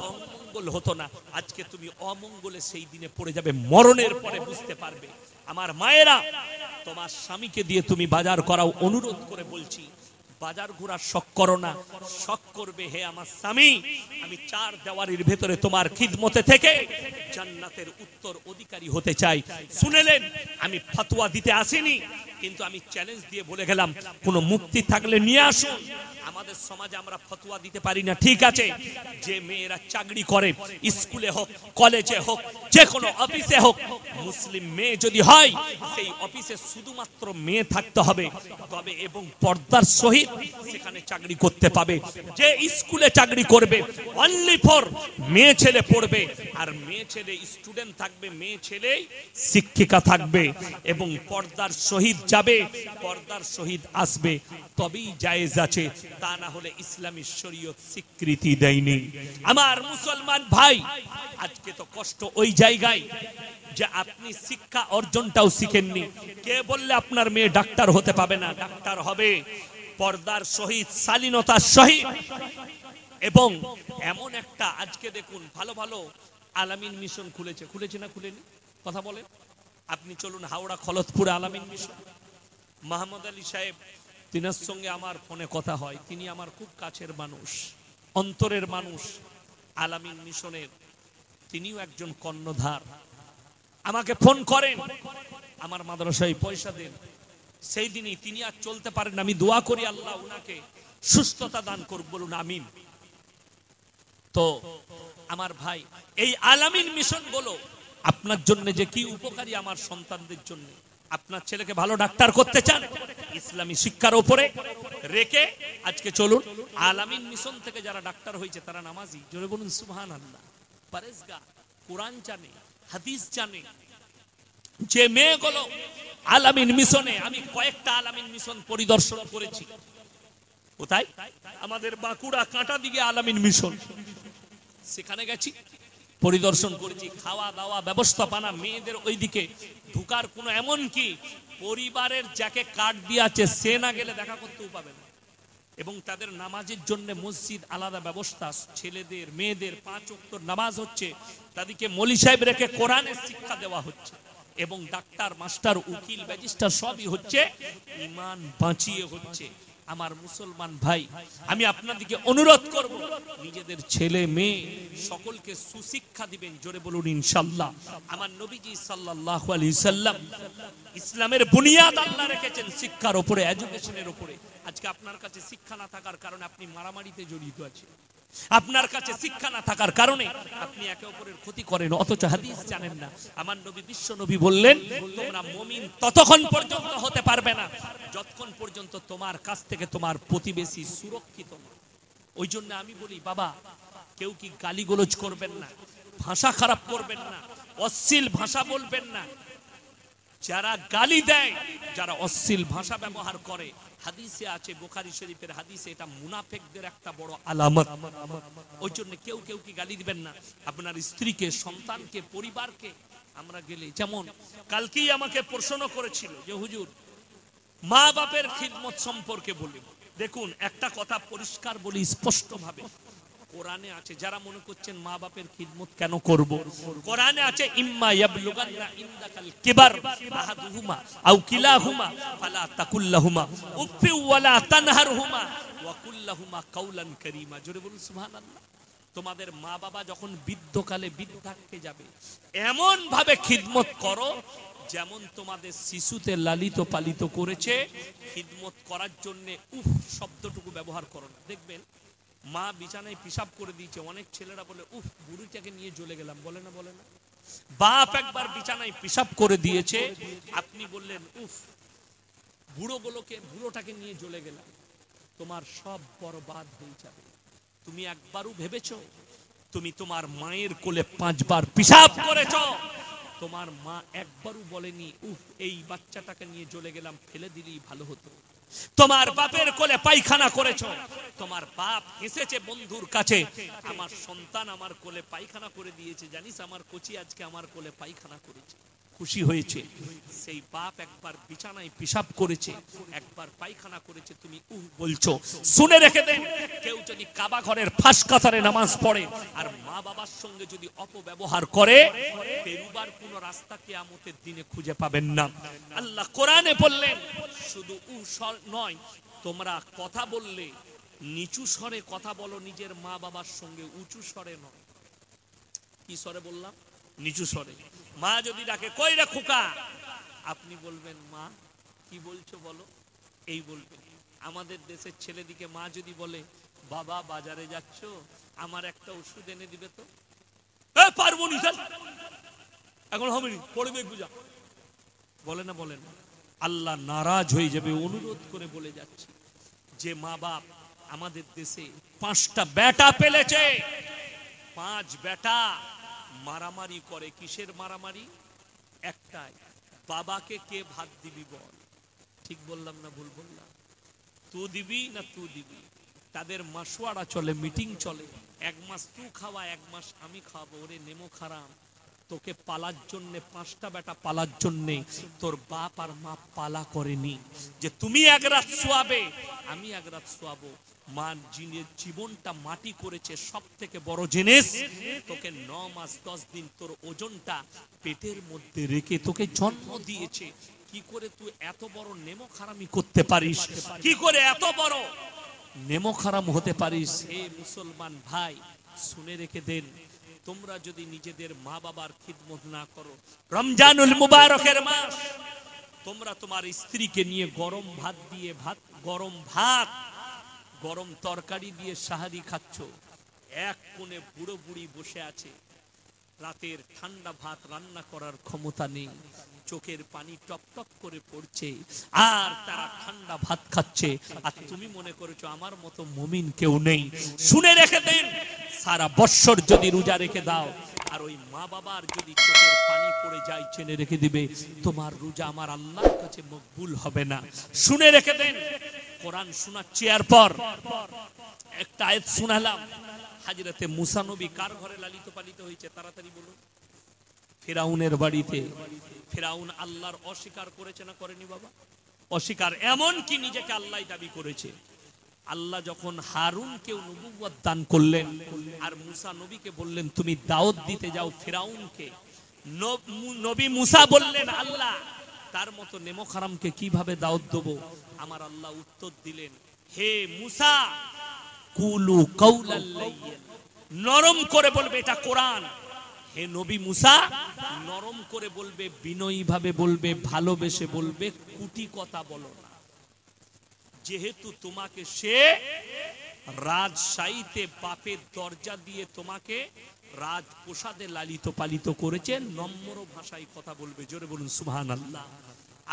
অমঙ্গল হতো না। আজকে তুমি অমঙ্গলে সেই দিনে পড়ে যাবে, মরণের পরে বুঝতে পারবে। আমার মায়েরা, তোমার স্বামীকে দিয়ে তুমি বাজার করাও, অনুরোধ করে বলছি। বাজার ঘোরার শখ করো না, শখ করবে হে আমার স্বামী আমি 4 দেওয়ারির ভেতরে তোমার খিদমতে থেকে জান্নাতের উত্তর অধিকারী হতে চাই। শুনেলেন আমি ফতোয়া দিতে আসিনি, কিন্তু আমি চ্যালেঞ্জ দিয়ে বলে গেলাম কোন মুক্তি থাকলে নিয়ে আসুন। আমাদের সমাজে আমরা ফতোয়া দিতে পারি না, ঠিক আছে। যে মেয়েরা চাকরি করে, স্কুলে হোক, কলেজে হোক, যে কোনো অফিসে হোক, মুসলিম মেয়ে যদি হয় সেই অফিসে শুধুমাত্র মেয়ে থাকতে হবে, তবে এবং পর্দার সহিত সেখানে চাকরি করতে পাবে। যে স্কুলে চাকরি করবে অনলি ফর মেয়ে ছেলে পড়বে, আর মেয়ে ছেলে স্টুডেন্ট থাকবে, মেয়ে ছেলে শিক্ষিকা থাকবে, এবং পর্দার সহিত যাবে, পর্দার সহিত আসবে, তবেই জায়েজ আছে। তা না হলে ইসলামী শরীয়ত স্বীকৃতি দেয়নি। আমার মুসলমান ভাই, আজকে তো কষ্ট ওই জায়গায় যে আপনি শিক্ষা অর্জনটাও শিখেননি। কে বললে আপনার মেয়ে ডাক্তার হতে পাবে না? ডাক্তার হবে পর্দার সহিত, শালীনতার সহিত। এবং এমন একটা, আজকে দেখুন ভালো ভালো আলামিন মিশন খুলেছে, খুলেছে না খুলেনি? কথা বলেন। আপনি চলুন হাওড়া খলতপুরে আলামিন মিশন, মোহাম্মদ আলী সাহেব, তিনার সঙ্গে আমার ফোনে কথা হয়। তিনি আমার খুব কাছের মানুষ, অন্তরের মানুষ, আলামিন মিশনের। তিনিও একজন কর্ণধার। আমাকে ফোন করেন, আমার মাদ্রাসায় পয়সা দেন। সেই দিনই তিনি আর চলতে পারেন, আমি দোয়া করি আল্লাহ উনাকে সুস্থতা দান করুক, বলুন আমিন। তো আমার ভাই, এই আলামিন মিশন বলো আপনার জন্য যে কি উপকারী আমার সন্তানদের জন্য। আপনার ছেলেকে ভালো ডাক্তার করতে চান, ইসলামী শিক্ষার উপরে রেখে আজকে চলুন। আলামিন মিশন থেকে যারা ডাক্তার হয়েছে তারা নামাজি, জোরে বলুন সুবহানাল্লাহ, পরেজগার, কোরআন জানে, হাদিস জানে। যে মেয়েগুলো আলামিন মিশনে, আমি কয়েকটা আলামিন মিশন পরিদর্শন করেছি। কোথায়? আমাদের বাঁকুড়া কাঁটা দিকে আলামিন মিশন, সেখানে গেছি, পরিদর্শন করেছি। খাওয়া দাওয়া ব্যবস্থাপনা, মেয়েদের ওইদিকে ঢুকার কোনো, এমন কি পরিবারের যাকে কার্ড দিয়ে আছে সে না গেলে দেখা করতেও পাবে না। এবং তাদের নামাজের জন্য মসজিদ আলাদা ব্যবস্থা, ছেলেদের মেয়েদের 5 ওয়াক্ত নামাজ হচ্ছে, তাদেরকে মৌলী সাহেব রেখে কোরআনের শিক্ষা দেওয়া হচ্ছে, এবং ডাক্তার মাস্টার উকিল ম্যাজিস্ট্রেট সবই হচ্ছে, ঈমান বাঁচিয়ে হচ্ছে। আমার মুসলমান ভাই, আমি আপনাদেরকে অনুরোধ করব, নিজেদের ছেলে মেয়ে সকলকে সুশিক্ষা দিবেন, জোরে বলুন ইনশাআল্লাহ। আমার নবীজি সাল্লাল্লাহু আলাইহি সাল্লাম ইসলামের বুনিয়াদ আল্লাহ রেখেছেন শিক্ষার উপরে, এডুকেশনের উপরে। আজকে আপনার কাছে শিক্ষা না থাকার কারণে আপনি মারামারিতে জড়িত আছেন, আপনার কাছে শিক্ষা না থাকার কারণে আপনি একে অপরের ক্ষতি করেন, অথচ হাদিস জানেন না। আমার নবী, বিশ্ব নবী বললেন, তোমরা মুমিন ততক্ষণ পর্যন্ত হতে পারবে না যতক্ষণ পর্যন্ত তোমার কাছ থেকে তোমার প্রতিবেশী সুরক্ষিত না। ওই জন্য আমি বলি, বাবা, কেউ কি গালিগালাজ করবেন না, ভাষা খারাপ করবেন না, অশ্লীল ভাষা বলবেন না। যারা গালি দেয়, যারা অশ্লীল ভাষা ব্যবহার করে, হাদিসে আছে, বুখারী শরীফের হাদিসে, এটা মুনাফিকদের একটা বড় আলামত। ওই জন্য কেউ কি গালি দিবেন না, আপনার স্ত্রীকে, সন্তানকে, পরিবারকে। আমরা গেলে, যেমন কালকেই আমাকে প্রশ্ন করেছিল যে হুজুর, মা বাপের খিদমত সম্পর্কে বলি। দেখুন, একটা কথা পরিষ্কার বলি স্পষ্ট ভাবে, কোরআনে আছে, যারা মনে করছেন মা বাপের খিদমত কেন করব, কোরআনে আছে, ইম্মা ইয়াবলুগান্না ইনদাকাল কিবার আহাদুহুমা আও কিলাহুমা ফালা তাকুল্লাহুমা উফি ওয়ালা তানহারহুমা ওয়া কুল্লাহুমা কাওলান কারীমা। জোরে বলুন সুবহানাল্লাহ। তোমাদের মা বাবা যখন বৃদ্ধকালে বৃদ্ধাক্যে যাবে, এমন ভাবে খিদমত করো যেমন তোমাদের শিশুতে লালিত পালিত করেছে। খিদমত করার জন্য উফ শব্দটুকু ব্যবহার করো না। দেখবেন মা বিছানায় পিশাব করে দিয়েছে, অনেক ছেলেরা বলে উফ বুড়িটাকে নিয়ে চলে গেলাম, বলে না? বলে না? বাপ একবার বিছানায় পিশাব করে দিয়েছে, আপনি বললেন উফ বুড়োটাকে নিয়ে চলে গেলাম, তোমার সব বরবাদ হয়ে যাবে। তুমি একবারও ভেবেছো তুমি তোমার মায়ের কোলে 5 বার পিশাব করেছো? তোমার মা একবারও বলেনি উফ এই বাচ্চাটাকে নিয়ে চলে গেলাম, ফেলে দিলেই ভালো হতো। তোমার বাপের কোলে পায়খানা করেছো, তোমার বাপ হেসেছে বন্ধুর কাছে, আমার সন্তান আমার কোলে পায়খানা করে দিয়েছে, জানিস আমার কোচি আজকে আমার কোলে পায়খানা করেছে, খুশি হয়েছে। সেই বাপ একবার বিছানায় পিশাব করেছে, একবার পায়খানা করেছে, তুমি উহ বলছো। শুনে রেখে দেন, কেউ যদি কাবা ঘরের ফাঁস কাতারে নামাজ পড়ে আর মা বাবার সঙ্গে যদি অপব্যবহার করে, বেরুবার কোন রাস্তা কিয়ামতের দিনে খুঁজে পাবেন না। আল্লাহ কোরআনে বললেন, শুধু নয়, তোমরা কথা বললে নিচু স্বরে কথা বলো নিজের মা বাবার সঙ্গে, উঁচু স্বরে নয়। কি স্বরে বললাম? নিচু স্বরে। মা যদি ডাকে কই রে খোকা, আপনি বলবেন মা কি বলছো বলো, এই বলবেন। আমাদের দেশের ছেলেদিকে মা যদি বলে বাবা বাজারে যাচ্ছ, আমার একটা ওষুধ এনে দিবে তো, পারবো নি, এখন হবে নি, পড়বে পূজা, বলে না? বলেন। আল্লাহ নারাজ হয়ে যাবে। অনুরোধ করে বলে যাচ্ছি, যে মা বাপ আমাদের দেশে 5টা বেটা পেলেছে, 5 বেটা মারামারি করে। কিসের মারামারি? একটাই, বাবাকে কে ভাত দিবি বল। ঠিক বললাম না ভুল বললাম? তু দিবি না তু দিবি। তাদের মাসোয়ারা চলে, মিটিং চলে, 1 মাস তুই খাওয়া, 1 মাস আমি খাবো। ওরে নেমো খারাম, তোকে পালার জন্য 5টা বেটা পালার জন্য তোর বাপ আর মা পালা করেনি যে তুমি 1 রাত শোয়াবে আমি 1 রাত শোয়াবো। মা জীবনটা মাটি করেছে, সব থেকে বড় জিনিস, তোকে 9 মাস 10 দিন তোর ওজনটা পেটের মধ্যে রেখে তোকে জন্ম দিয়েছে। কি করে তুই এত বড় নেমো খারামি করতে পারিস? কি করে এত বড় নেমো খারাম হতে পারিস? হে মুসলমান ভাই, শুনে রেখে দেন, তোমরা যদি নিজেদের মা বাবার খিদমত না করো, রমজানুল মুবারকের মাস, তোমরা তোমার স্ত্রীকে নিয়ে গরম ভাত দিয়ে গরম তরকারি দিয়ে সাহারি খাচ্ছ, এক কোণে বুড়ো বুড়ি বসে আছে, রাতের ঠান্ডা ভাত রান্না করার ক্ষমতা নেই, চোখের পানি টপ টপ করে পড়ছে, আর তারা ঠান্ডা ভাত খাচ্ছে, আর তুমি মনে করেছো আমার মতো মুমিন কেউ নেই। শুনে রেখে দেন, সারা বৎসর যদি রোজা রেখে দাও আর ওই মা বাবার যদি চোখের পানি পড়ে যায়, জেনে রেখে দিবে তোমার রোজা আমার আল্লাহর কাছে মকবুল হবে না। শুনে রেখে দেন। কোরআন শোনাচ্ছি, এরপর একটা আয়াত শোনালাম। হযরতে মুসা নবী কার ঘরে লালিত পালিত হয়েছে? তাড়াতাড়ি বলুন। ফিরাউনের বাড়িতে। ফিরাউন আল্লাহর অস্বীকার করেছে না করেনি বাবা? অস্বীকার, এমন কি নিজেকে আল্লাহ দাবি করেছে। আল্লাহ যখন হারুনকে নবুয়ত দান করলেন আর মুসা নবীকে বললেন তুমি দাওয়াত দিতে যাও ফিরাউনকে, নবী মুসা বললেন আল্লাহ তার মতো নেমক হারামকে কিভাবে দাওয়াত দেব? আমার আল্লাহ উত্তর দিলেন, হে মুসা কুলু কাউলাল লাইয়্যিন, নরম করে বলবে, এটা কোরআন। হে নবী মুসা নরম করে বলবে, বিনয়ী ভাবে বলবে, ভালোবেসে বলবে, কুটি কথা বলো না। যেহেতু তোমাকে সে রাজশাহীতে বাপের দরজা দিয়ে তোমাকে রাজপ্রাসাদে লালিত পালিত করেছে, নম্র ভাষায় কথা বলবে। জোরে বলুন সুবহানাল্লাহ।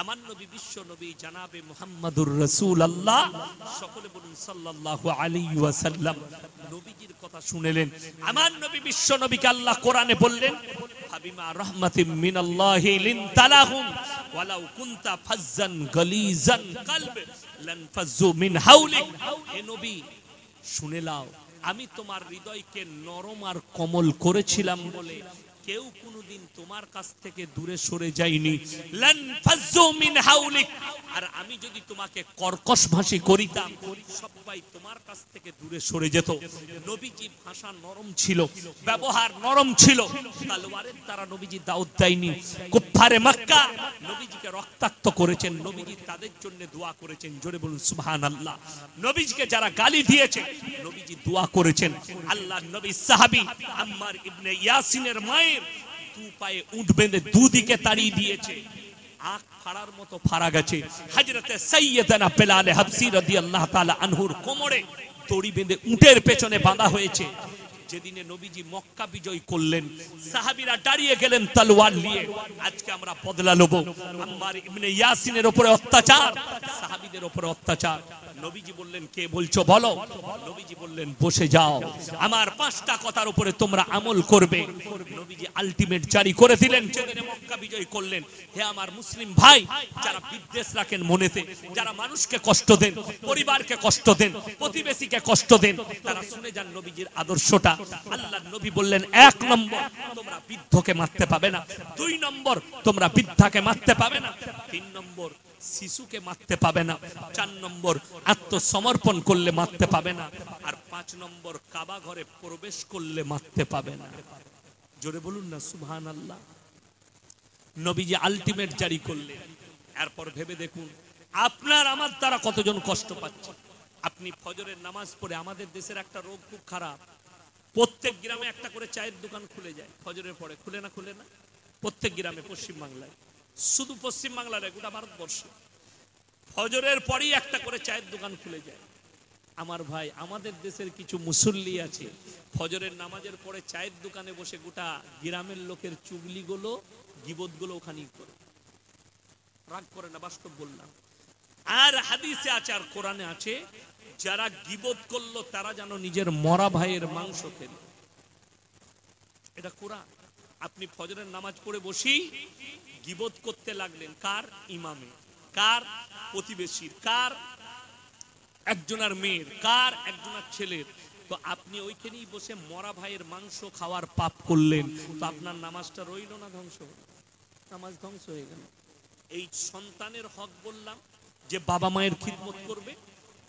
আমার নবী বিশ্ব নবী জানাবে মুহাম্মাদুর রাসূলুল্লাহ, সকলে বলুন সাল্লাল্লাহু আলাইহি ওয়াসাল্লাম। নবীজির কথা শুনলেন। আমার নবী বিশ্ব নবীকে আল্লাহ কোরআনে বললেন, ফাবিমা রাহমাতিম মিনাল্লাহি লিনতালাহুম ওয়ালাউ কুনতা ফাজ্জান গালিজান কলব লানফাজ্জু মিন হাওলিক। হে নবী শুনে নাও, আমি তোমার হৃদয়কে নরম আর কোমল করেছিলাম বলে কেউ কোনোদিন তোমার কাছ থেকে দূরে সরে যায়নি। লানফাজ্জু মিন হাওলিক, আর আমি যদি তোমাকে কর্কশ ভাষী করিতাম সবাই তোমার কাছ থেকে দূরে সরে যেত। নবীজির ভাষা নরম ছিল, ব্যবহার নরম ছিল। তলোয়ারের দ্বারা নবীজি দাওয়াত দেয়নি। কুফারে মক্কা নবীজিকে রক্তাক্ত করেছেন, নবীজি তাদের জন্য দোয়া করেছেন। জোরে বলুন সুবহানাল্লাহ। নবীজিকে যারা গালি দিয়েছে নবীজি দোয়া করেছেন। আল্লাহর নবী সাহাবী আম্মার ইবনে ইয়াসিনের মায়ের দু পায়ে উট বেঁধে দুদিকে তাড়িয়ে দিয়েছে, আখ ফাড়ার মতো ফাড়া গেছে। হযরতে সাইয়্যিদানা বেলাল হাবশী রাদিয়াল্লাহু তাআলা আনহুর কোমরে দড়ি বেঁধে উটের পেছনে বাঁধা হয়েছে। যেদিনে নবীজি মক্কা বিজয় করলেন, সাহাবীরা দাঁড়িয়ে গেলেন তলোয়ার নিয়ে, আজকে আমরা বদলা নেব। আম্মার ইবনে ইয়াসিনের উপরে অত্যাচার, সাহাবীদের উপরে অত্যাচার। নবীজি বললেন কে বলছো বলো। নবীজি বললেন বসে যাও, আমার পাঁচটা কথার উপরে তোমরা আমল করবে। নবীজি আলটিমেট জারি করে দিলেন যেদিনে মক্কা বিজয় করলেন। হে আমার মুসলিম ভাই, যারা বিদ্বেষ রাখেন মনেতে, যারা মানুষকে কষ্ট দেন, পরিবারকে কষ্ট দেন, প্রতিবেশীকে কষ্ট দেন, তারা শুনে যান নবীজির আদর্শটা। আল্লাহর নবী বললেন, এক নম্বর তোমরা বৃদ্ধকে মারতে পাবে না, দুই নম্বর তোমরা বৃদ্ধাকে মারতে পাবে না, তিন নম্বর শিশুকে মারতে পাবে না, চার নম্বর আত্মসমর্পণ করলে মারতে পাবে না, আর পাঁচ নম্বর কাবা ঘরে প্রবেশ করলে মারতে পাবে না। জোরে বলুন না সুবহানাল্লাহ। নবীজি আলটিমেট জারি করলেন। এরপর ভেবে দেখুন আপনার আমার দ্বারা কতজন কষ্ট পাচ্ছে। আপনি ফজরের নামাজ পড়ে, আমাদের দেশের একটা রোগ খুব খারাপ, প্রত্যেক গ্রামে একটা করে চায়ের দোকান খুলে যায় ফজরের পরে। খুলে না? খুলে না? প্রত্যেক গ্রামে, পশ্চিম বাংলায়, শুধু পশ্চিম বাংলায় নয়, গোটা ভারতবর্ষে ফজরের পরেই একটা করে চায়ের দোকান খুলে যায়। আমার ভাই, আমাদের দেশের কিছু মুসল্লি আছে ফজরের নামাজের পরে চায়ের দোকানে বসে গোটা গ্রামের লোকের চুগলিগুলো, গীবতগুলো ওখানেই করে। রাগ করে না, বাস্তব বললাম। আর হাদিসে আছে আর কোরআনে আছে, যারা গীবত করলো তারা যেন নিজের মরা ভাইয়ের মাংস খেল। এটা কোরআন। আপনি ফজরের নামাজ পড়ে বসি গীবত করতে লাগলেন, কার? ইমামে, কার? প্রতিবেশীর, কার? একজনের মেয়ের, কার? একজনের ছেলের। তো আপনি ওইখানেই বসে মরা ভাইয়ের মাংস খাওয়ার পাপ করলেন, তো আপনার নামাজটা রইল না ধ্বংস হলো? নামাজ ধ্বংস হয়ে গেল। এই সন্তানের হক বললাম যে বাবা মায়ের খিদমত করবে।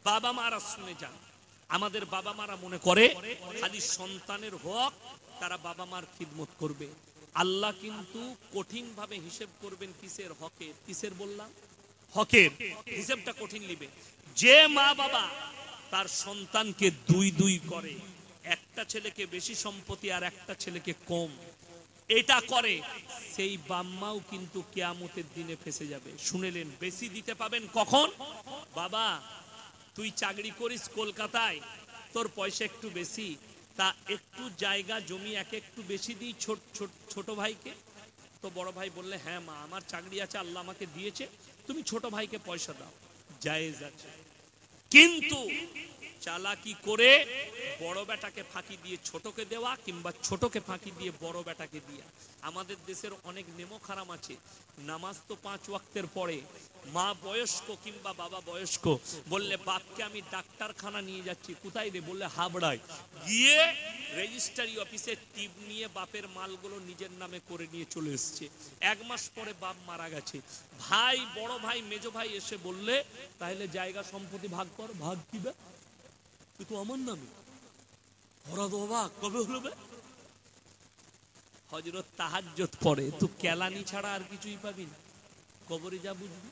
বাবা মারা শুনে যান, আমাদের বাবা মারা মনে করে খালি সন্তানের হক, তারা বাবা মার খিদমত করবে। আল্লাহ কিন্তু কঠিন ভাবে হিসেব করবেন। কিসের? হকের। কিসের বললাম? হকের। হিসেবটা কঠিন নিবে। যে মা বাবা তার সন্তানকে দুই দুই করে, একটা ছেলেকে বেশি সম্পত্তি আর একটা ছেলেকে কম, এটা করে, সেই বাম্মাও কিন্তু কিয়ামতের দিনে ফেসে যাবে। শুনেলেন? বেশি দিতে পাবেন কখন? বাবা তুই চাকরি করিস কলকাতায়, তোর পয়সা একটু বেশি, তা একটু জায়গা জমি একটু বেশি দিই ছোট ভাইকে। তো বড় ভাই বললে, হ্যাঁ মা, আমার চাকরি আছে, আল্লাহ আমাকে দিয়েছে, তুমি ছোট ভাইকে পয়সা দাও, জায়েজ আছে। কিন্তু চালাকি করে বড় বেটাকে ফাঁকি দিয়ে ছোটকে দেওয়া, কিংবা ছোটকে ফাঁকি দিয়ে বড় বেটাকে দিয়া। আমাদের দেশের অনেক নেমো খারাম আছে, নামাজ তো 5 ওয়াক্তের পড়ে, মা বয়স্ক কিংবা বাবা বয়স্ক, বললে বাপকে আমি ডাক্তারখানা নিয়ে যাচ্ছি, কোথায় রে? বললে হাবড়ায়। গিয়ে রেজিস্ট্রারি অফিসে টিপ নিয়ে বাপের মালগুলো নিজের নামে করে নিয়ে চলে এসছে। 1 মাস পরে বাপ মারা গেছে। ভাই, বড় ভাই, মেজো ভাই এসে বললে, তাহলে জায়গা সম্পত্তি ভাগ কর। ভাগ কিবা? তুই তো আমার নামে। ওরা তো অবাক, কবে হলো বে? হযরত তাহাজ্জুদ পড়ে, তুই কেলানি ছাড়া আর কিছুই পাবি না। কবরে যা বুঝবি,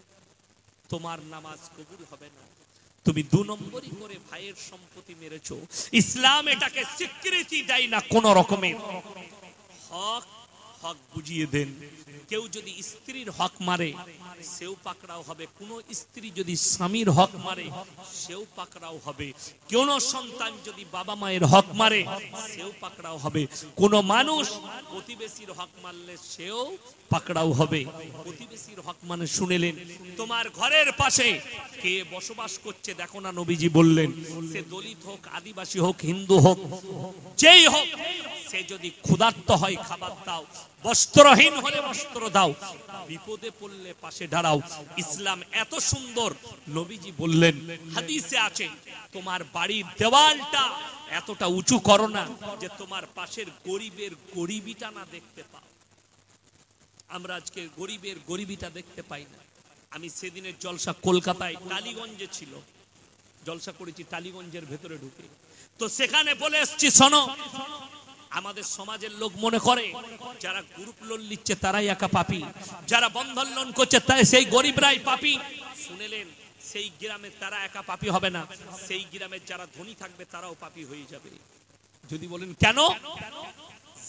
তোমার নামাজ কবুল হবে না। তুমি 2 নম্বরই করে ভাইয়ের সম্পত্তি মেরেছো। ইসলাম এটাকে স্বীকৃতি দেয় না কোন রকমের। হক হক বুঝিয়ে দেন। কেউ যদি স্ত্রীর হক মারে, সেও পাকড়াও হবে। কোন স্ত্রী যদি স্বামীর হক মারে, সেও পাকড়াও হবে। কোন সন্তান যদি বাবা মায়ের হক মারে, সেও পাকড়াও হবে। কোন মানুষ প্রতিবেশীর হক মারলে সেও পাকড়াও হবে। প্রতিবেশীর হক মানে শুনেলেন, তোমার ঘরের পাশে কে বসবাস করছে দেখো না। নবীজি বললেন, সে দলিত হোক, আদিবাসী হোক, হিন্দু হোক, যেই হোক, সে যদি ক্ষুধার্ত হয় খাবার দাও, বস্ত্রহীন হলে বস্ত্র দাও, বিপদে পড়লে পাশে দাঁড়াও। ইসলাম এত সুন্দর। নবীজি বললেন, হাদিসে আছে, তোমার বাড়ির দেওয়ালটা এতটা উঁচু করো না যে তোমার পাশের গরিবের গরিবিটা না দেখতে পাও। আমরা আজকে গরিবের গরিবিটা দেখতে পাই না। আমি সেদিনের জলসা কলকাতায় টালিগঞ্জে ছিল, জলসা করেছি টালিগঞ্জের ভেতরে ঢুকে। তো সেখানে বলে এসছি, শোনো, আমাদের সমাজের লোক মনে করে যারা গ্রুপ লোন নিচ্ছে তারাই একা পাপী, যারা বন্ধন লোন করছে তাই সেই গরিবরাই পাপী। শুনেলেন, সেই গ্রামে তারা একা পাপী হবে না, সেই গ্রামের যারা ধনী থাকবে তারাও পাপী হয়ে যাবে। যদি বলেন কেন?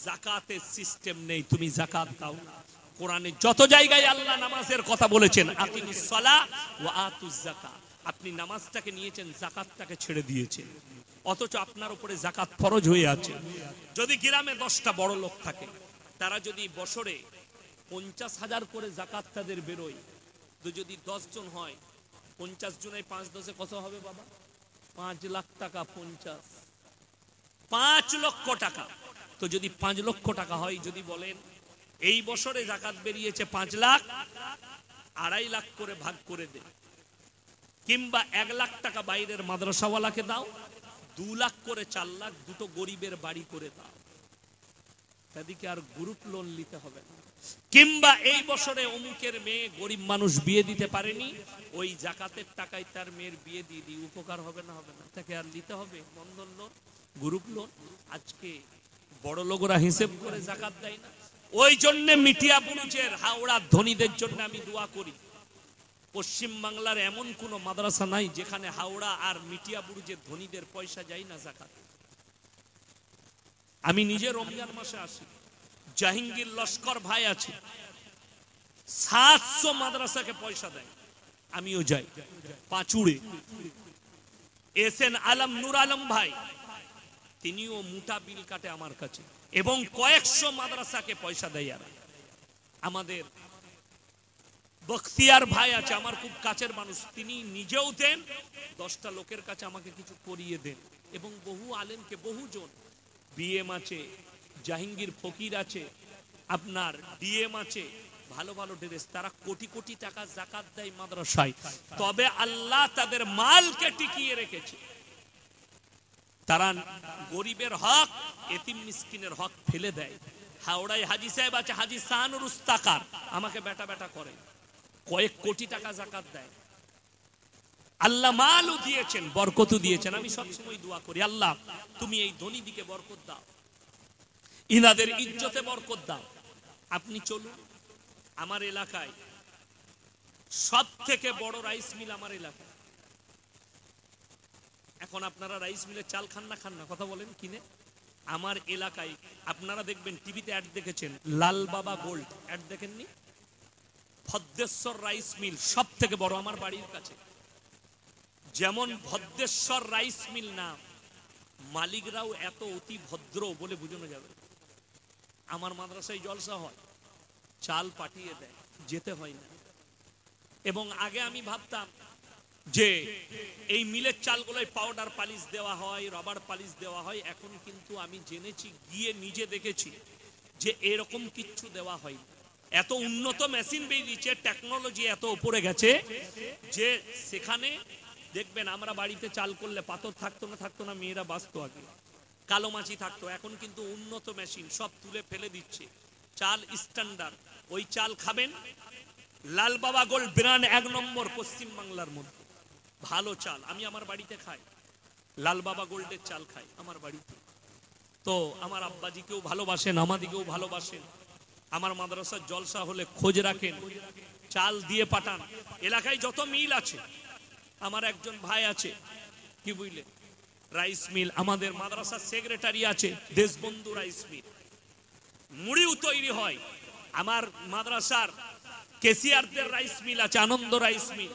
যাকাতের সিস্টেম নেই, তুমি যাকাত দাও না। কোরআনে যত জায়গায় আল্লাহ নামাজের কথা বলেছেন, আকিমিস সালাহ ওয়া আতুজ যাকাত, আপনি নামাজটাকে নিয়েছেন, যাকাতটাকে ছেড়ে দিয়েছেন। অথচ আপনার উপরে যাকাত ফরজ হয়ে আছে। যদি গ্রামে 10টা বড় লোক থাকে, তারা যদি বছরে 50,000 করে যাকাত তাদের বেরোয়, তো যদি 10 জন হয়, 50 জনে 5 10 কত হবে বাবা? 5 লাখ টাকা। 5 লক্ষ টাকা। তো যদি 5 লক্ষ টাকা হয়, যদি বলেন এই বছরে যাকাত বেরিয়েছে 5 লাখ, 2.5 লাখ করে ভাগ করে দে, কিংবা 1 লাখ টাকা বাইরের মাদ্রাসাওয়ালাকে দাও, 2 লাখ করে 4 লাখ দুটো গরিবের বাড়ি করে দাও, তাদেরকে আর গ্রুপ লোন নিতে হবে না। কিংবা এই বছরে অমুকের মেয়ে গরিব মানুষ বিয়ে দিতে পারেনি, ওই যাকাতের টাকায় তার মেয়ের বিয়ে দিয়ে দিই, উপকার হবে না? হবে না। তাকে আর নিতে হবে বন্ধন লোন, গ্রুপ লোন? আজকে বড় লোকরা হিসেব করে যাকাত দেয় না। ওই জন্য মিটিয়া বুরুজের হাওড়ার ধনীদের জন্য আমি দোয়া করি। পশ্চিম বাংলার এমন কোন মাদ্রাসা নাই যেখানে হাওড়া আর মিটিয়া বুরুজের ধনীদের পয়সা যায় না যাকাত। আমি নিজে রমজান মাসে আসি, জাহাঙ্গীর লস্কর ভাই আছে, 700 মাদ্রাসাকে পয়সা দেয়, আমিও যাই। পাঁচুড়ে এসএন আলম, নূর আলম ভাই, তিনিও মোটা বিল কাটে আমার কাছে, এবং কয়েকশো মাদ্রাসাকে পয়সা দেয়। আর আমাদের বখতিয়ার ভাই আছে, আমার খুব কাছের মানুষ, তিনি নিজেও দেন, 10টা লোকের কাছে আমাকে কিছু করিয়ে দেন। এবং বহু আলেমকে, বহুজন বিএম আছে, জাহাঙ্গীর ফকির আছে, আপনার ডিএম আছে, ভালো ভালো ড্রেস, তারা কোটি কোটি টাকা যাকাত দেয় মাদ্রাসায়। তবে আল্লাহ তাদের মালকে টিকিয়ে রেখেছে। তারা গরিবের হক, এতিম মিসকিনের হক ফেলে দেয়। হাওড়ায় হাজি সাহেব আছে, হাজি শাহানুর উস্তাকার, আমাকে বেটা বেটা করে, কয়েক কোটি টাকা যাকাত দেয়। আল্লাহ মালও দিয়েছেন, বরকতও দিয়েছেন। আমি সবসময় দোয়া করি, আল্লাহ তুমি এই ধনী দিকে বরকত দাও, ইনাদের ইজ্জতে বরকত দাও। আপনি চলুন, আমার এলাকায় সব থেকে বড় রাইস মিল আমার এলাকায়। এখন আপনারা রাইস মিলের চাল খান না? কথা বলেন কিনে? আমার এলাকায় আপনারা দেখবেন, টিভিতে অ্যাড দেখেছেন, লাল বাবা গোল্ড অ্যাড দেখেননি? ভদ্রেশ্বর রাইস মিল সব থেকে বড় আমার বাড়ির কাছে। যেমন ভদ্রেশ্বর রাইস মিল নাম, মালিকরাও এত অতি ভদ্র বলে বোঝানো যাবে। আমার মাদ্রাসায় জলসা হয়, চাল পাঠিয়ে দেয়, যেতে হয় না। এবং আগে আমি ভাবতাম যে এই মিলের চালগুলোয় পাউডার পালিশ দেওয়া হয়, রবার পালিশ দেওয়া হয়। এখন কিন্তু আমি জেনেছি, গিয়ে নিজে দেখেছি যে এরকম কিচ্ছু দেওয়া হয়। এত উন্নত মেশিন বেরিয়েছে, টেকনোলজি এত উপরে গেছে যে সেখানে দেখবেন আমরা বাড়িতে চাল করলে পাথর থাকতো না, মেয়েরা বাঁচতো আগে, কালো মাছি থাকতো। এখন কিন্তু উন্নত মেশিন, সব তুলে ফেলে দিচ্ছে, চাল স্ট্যান্ডার্ড। ওই চাল খাবেন, লাল বাবা গোল্ড ব্র্যান্ড 1 নম্বর পশ্চিম বাংলার মধ্যে ভালো চাল। আমি আমার বাড়িতে খাই, লাল বাবা গোল্ডের চাল খাই আমার বাড়িতে। তো আমার আব্বাজিকেও ভালোবাসেন, আমাদিকেও ভালোবাসেন। আমার মাদ্রাসার জলসা হলে খোঁজ রাখেন, চাল দিয়ে পাঠান। এলাকায় যত মিল আছে, আমার একজন ভাই আছে, কি বুঝলেন, রাইস মিল। আমাদের মাদ্রাসার সেক্রেটারি আছে, দেশবন্ধু রাইস মিল, মুড়িও তৈরি হয়। আমার মাদ্রাসার কেসিয়ারদের রাইস মিল আছে, আনন্দ রাইস মিল।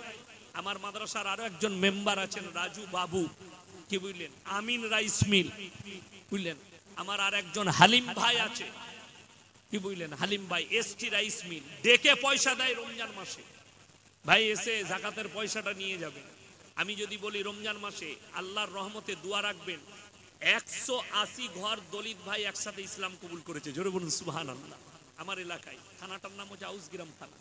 আমার মাদ্রাসার আরো একজন মেম্বার আছেন, রাজু বাবু, কি বুঝলেন, আমিন রাইস মিল, বুঝলেন। আমার আর একজন হালিম ভাই আছে, কি বুঝলেন, হালিম ভাই, এসটি রাইস মিল। ডেকে পয়সা দেয় রমজান মাসে, ভাই এসে যাকাতের পয়সাটা নিয়ে যাবেন। আমি যদি বলি রমজান মাসে আল্লাহর রহমতে দোয়া রাখবেন, 180 ঘর দলিত ভাই একসাথে ইসলাম কবুল করেছে। জোরে বলুন সুবহানাল্লাহ। আমার এলাকায়, থানাটার নাম হচ্ছে আউসগ্রাম থানা।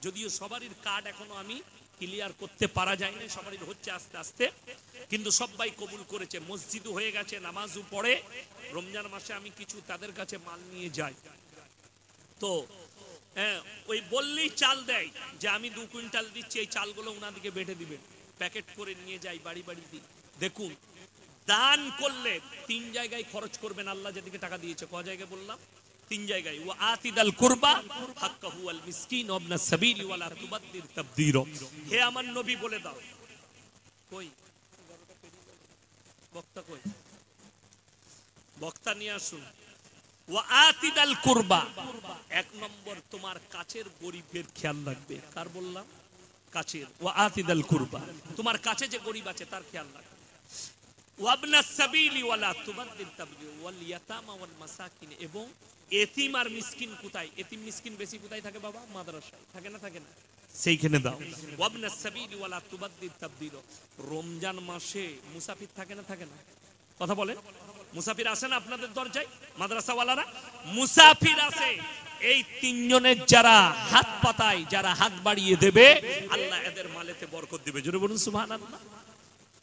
যদিও সবারই কার্ড এখনো আমি ক্লিয়ার করতে পারা যায় না, সবারই হচ্ছে আস্তে আস্তে, কিন্তু সবাই কবুল করেছে। মসজিদও হয়ে গেছে, নামাজও পড়ে। রমজান মাসে আমি কিছু তাদের কাছে মাল নিয়ে যাই। তো ওই বললেই চাল দেয় যে আমি 2 কুইন্টাল দিচ্ছি, এই চালগুলো উনাদিকে বেটে দিবেন, প্যাকেট করে নিয়ে যাই বাড়ি বাড়ি দিই। দেখুন, দান করলে 3 জায়গায় খরচ করবেন। আল্লাহ যেদিকে টাকা দিয়েছে, ক জায়গায় বললাম, 3 জায়গায়। ওয়া আতিদাল কুরবা হাক্কাহু ওয়াল মিসকিন ওয়া ইবনাস সাবিল ওয়া লা তুবাদদির তাবদীরা। হে আমার নবী বলে দাও, কই বক্তা, কই বক্তা নিয়ে আসুন। ওয়া আতিদাল কুরবা, 1 নম্বর তোমার কাছের গরিবের খেয়াল রাখবে। কার বললাম? কাছের। ওয়া আতিদাল কুরবা, তোমার কাছে যে গরিব আছে তার খেয়াল রাখবে। ওয়া ইবনাস সাবিলি ওয়া লা তুবাদদির তাবদীরা ওয়াল ইয়াতামা ওয়াল মাসাকিন, এবং এতিম আর মিসকিন কোথায়? এতিম মিসকিন বেশি কোথায় থাকে বাবা? মাদ্রাসায় থাকে না, থাকে না? সেইখানে দাও। ওয়া ইবনাস সাবিলি ওয়া লা তুবাদদির তাবদীরা। রমজান মাসে মুসাফির থাকে না, থাকে না? কথা বলে, মুসাফির আসে না আপনাদের দরজায়? মাদ্রাসাওয়ালারা মুসাফির আসে। এই 3 জনের যারা হাত পাতায়, যারা হাত বাড়িয়ে দেবে, আল্লাহ এদের মালেতে বরকত দিবে। জোরে বলুন সুবহানাল্লাহ।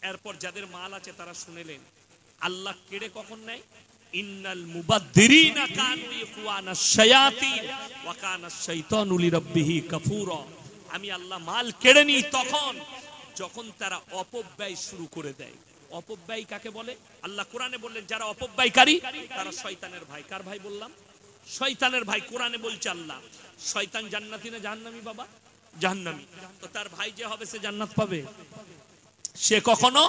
এরপর যাদের মাল আছে তারা শুনেলেন, আল্লাহ কেড়ে কখন নেয়? ইন্নাল মুবাদদিরিনা কানু ইখওয়ানাশ শায়াতিন ওয়া কানাশ শাইতানু লিরাব্বিহি কাফুরা। আমি আল্লাহ মাল কেড়ে নিই তখন যখন তারা অপব্যয় শুরু করে দেয়। অপব্যয় কাকে বলে? আল্লাহ কোরআনে বললেন, যারা অপব্যয়কারী তারা শয়তানের ভাই। কার ভাই বললাম? শয়তানের ভাই। কোরআনে বলছে আল্লাহ, শয়তান জান্নাতি না জাহান্নামী বাবা? জাহান্নামী। তো তার ভাই যে হবে সে জান্নাত পাবে? সে কখনো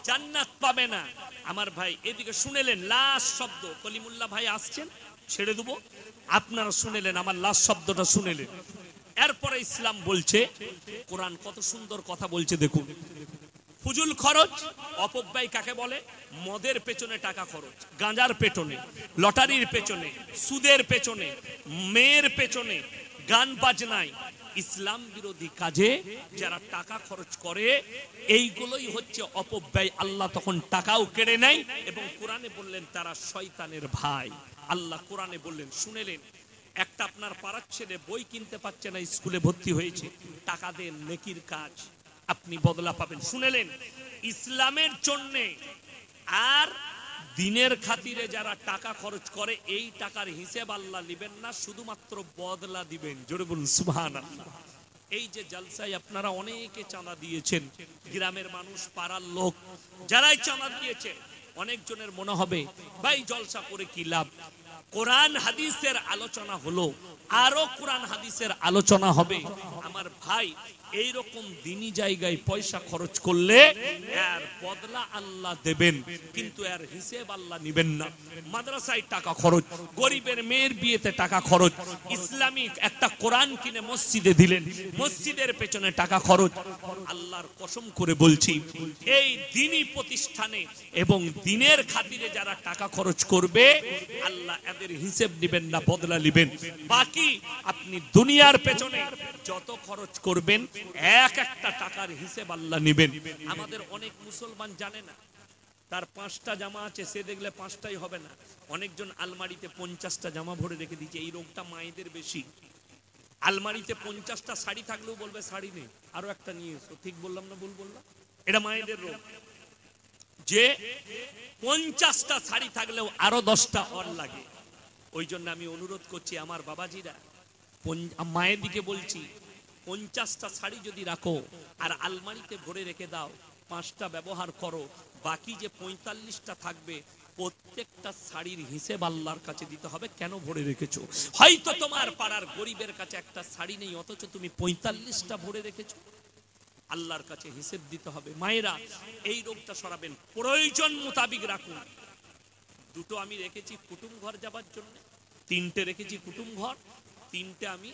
জান্নাত পাবে না। আমার ভাই এদিকে শুনেলেন, লাস্ট শব্দ, কলিমুল্লাহ ভাই আসছেন, ছেড়ে দেবো, আপনারা শুনেলেন, আমার লাস্ট শব্দটা শুনেলেন। এরপরে ইসলাম বলছে, কোরআন কত সুন্দর কথা বলছে দেখুন। ফুজুল খরচ, অপব্যয় কাকে বলে? মদের পেছনে টাকা খরচ, গাঁজার পেছনে, লটারির পেছনে, সুদের পেছনে, মেয়ের পেছনে, গান বাজনায়, ইসলাম বিরোধী কাজে যারা টাকা খরচ করে, এইগুলোই হচ্ছে অপব্যয়। আল্লাহ তখন টাকাও কেড়ে নেয় এবং কোরআনে বললেন তারা শয়তানের ভাই। আল্লাহ কোরআনে বললেন, শুনেলেন, একটা আপনার পাড়ার ছেলে বই কিনতে পারছে না, স্কুলে ভর্তি হয়েছে, টাকা দেন, নেকির কাজ, আপনি বদলা পাবেন। শুনেলেন, ইসলামের জন্য আর দিনের খাতিরে যারা টাকা খরচ করে, এই টাকার হিসেব আল্লাহ নেবেন না, শুধুমাত্র বদলা দিবেন। জোরে বলুন সুবহানাল্লাহ। এই যে জলসায় আপনারা অনেকে চাঁদা দিয়েছেন, গ্রামের মানুষ, পাড়ার লোক যারাই চাঁদা দিয়েছে, অনেক জনের মনে হবে ভাই জলসা করে কি লাভ? কোরআন হাদিসের আলোচনা হলো, আরো কোরআন হাদিসের আলোচনা হবে। আমার ভাই এই রকম দিনী জায়গায় পয়সা খরচ করলে এর বদলা আল্লাহ দেবেন, কিন্তু এর হিসেব আল্লাহ নেবেন না। মাদ্রাসায় টাকা খরচ, গরিবের মেয়ের বিয়েতে টাকা খরচ, ইসলামিক একটা কোরআন কিনে মসজিদে দিলেন, মসজিদের পেছনে টাকা খরচ। আল্লাহর কসম করে বলছি, এই দ্বীনি প্রতিষ্ঠানে এবং দ্বীনের খাতিরে যারা টাকা খরচ করবে, আল্লাহ এদের হিসেব নেবেন না, বদলা নেবেন। বাকি আপনি দুনিয়ার পেছনে যত খরচ করবেন, এক একটা টাকার হিসেব আল্লাহ নেবেন। আমাদের অনেক মুসলমান জানে না, তার 5টা জামা আছে, সে দেখলে 5টাই হবে না। অনেকজন আলমারিতে 50টা জামা ভরে রেখে দিয়েছে। এই রোগটা মায়েদের বেশি। আলমারিতে 50টা শাড়ি থাকলেও বলবে শাড়ি নেই, আরো একটা নিয়ে এসো। ঠিক বললাম না ভুল বললাম? এটা মায়েদের রোগ, যে 50টা শাড়ি থাকলেও আরো 10টা অর লাগে। ওই জন্য আমি অনুরোধ করছি আমার বাবাজিরা, মায়ের দিকে বলছি, 50টা শাড়ি যদি রাখো আর আলমারিতে ভরে রেখে দাও, 5টা ব্যবহার করো, বাকি যে 45টা থাকবে, প্রত্যেকটা শাড়ির হিসেব আল্লাহর কাছে দিতে হবে। কেন ভরে রেখেছো? হয়তো তোমার পাড়ার গরিবের কাছে একটা শাড়ি নেই, অথচ তুমি 45টা ভরে রেখেছো। আল্লাহর কাছে হিসেব দিতে হবে। মায়েরা, এই রোগটা সরাবেন, প্রয়োজন মোতাবিক রাখুন। 2টো আমি রেখেছি কুটুম ঘর যাবার জন্য, 3টে রেখেছি কুটুম ঘর, 3টে আমি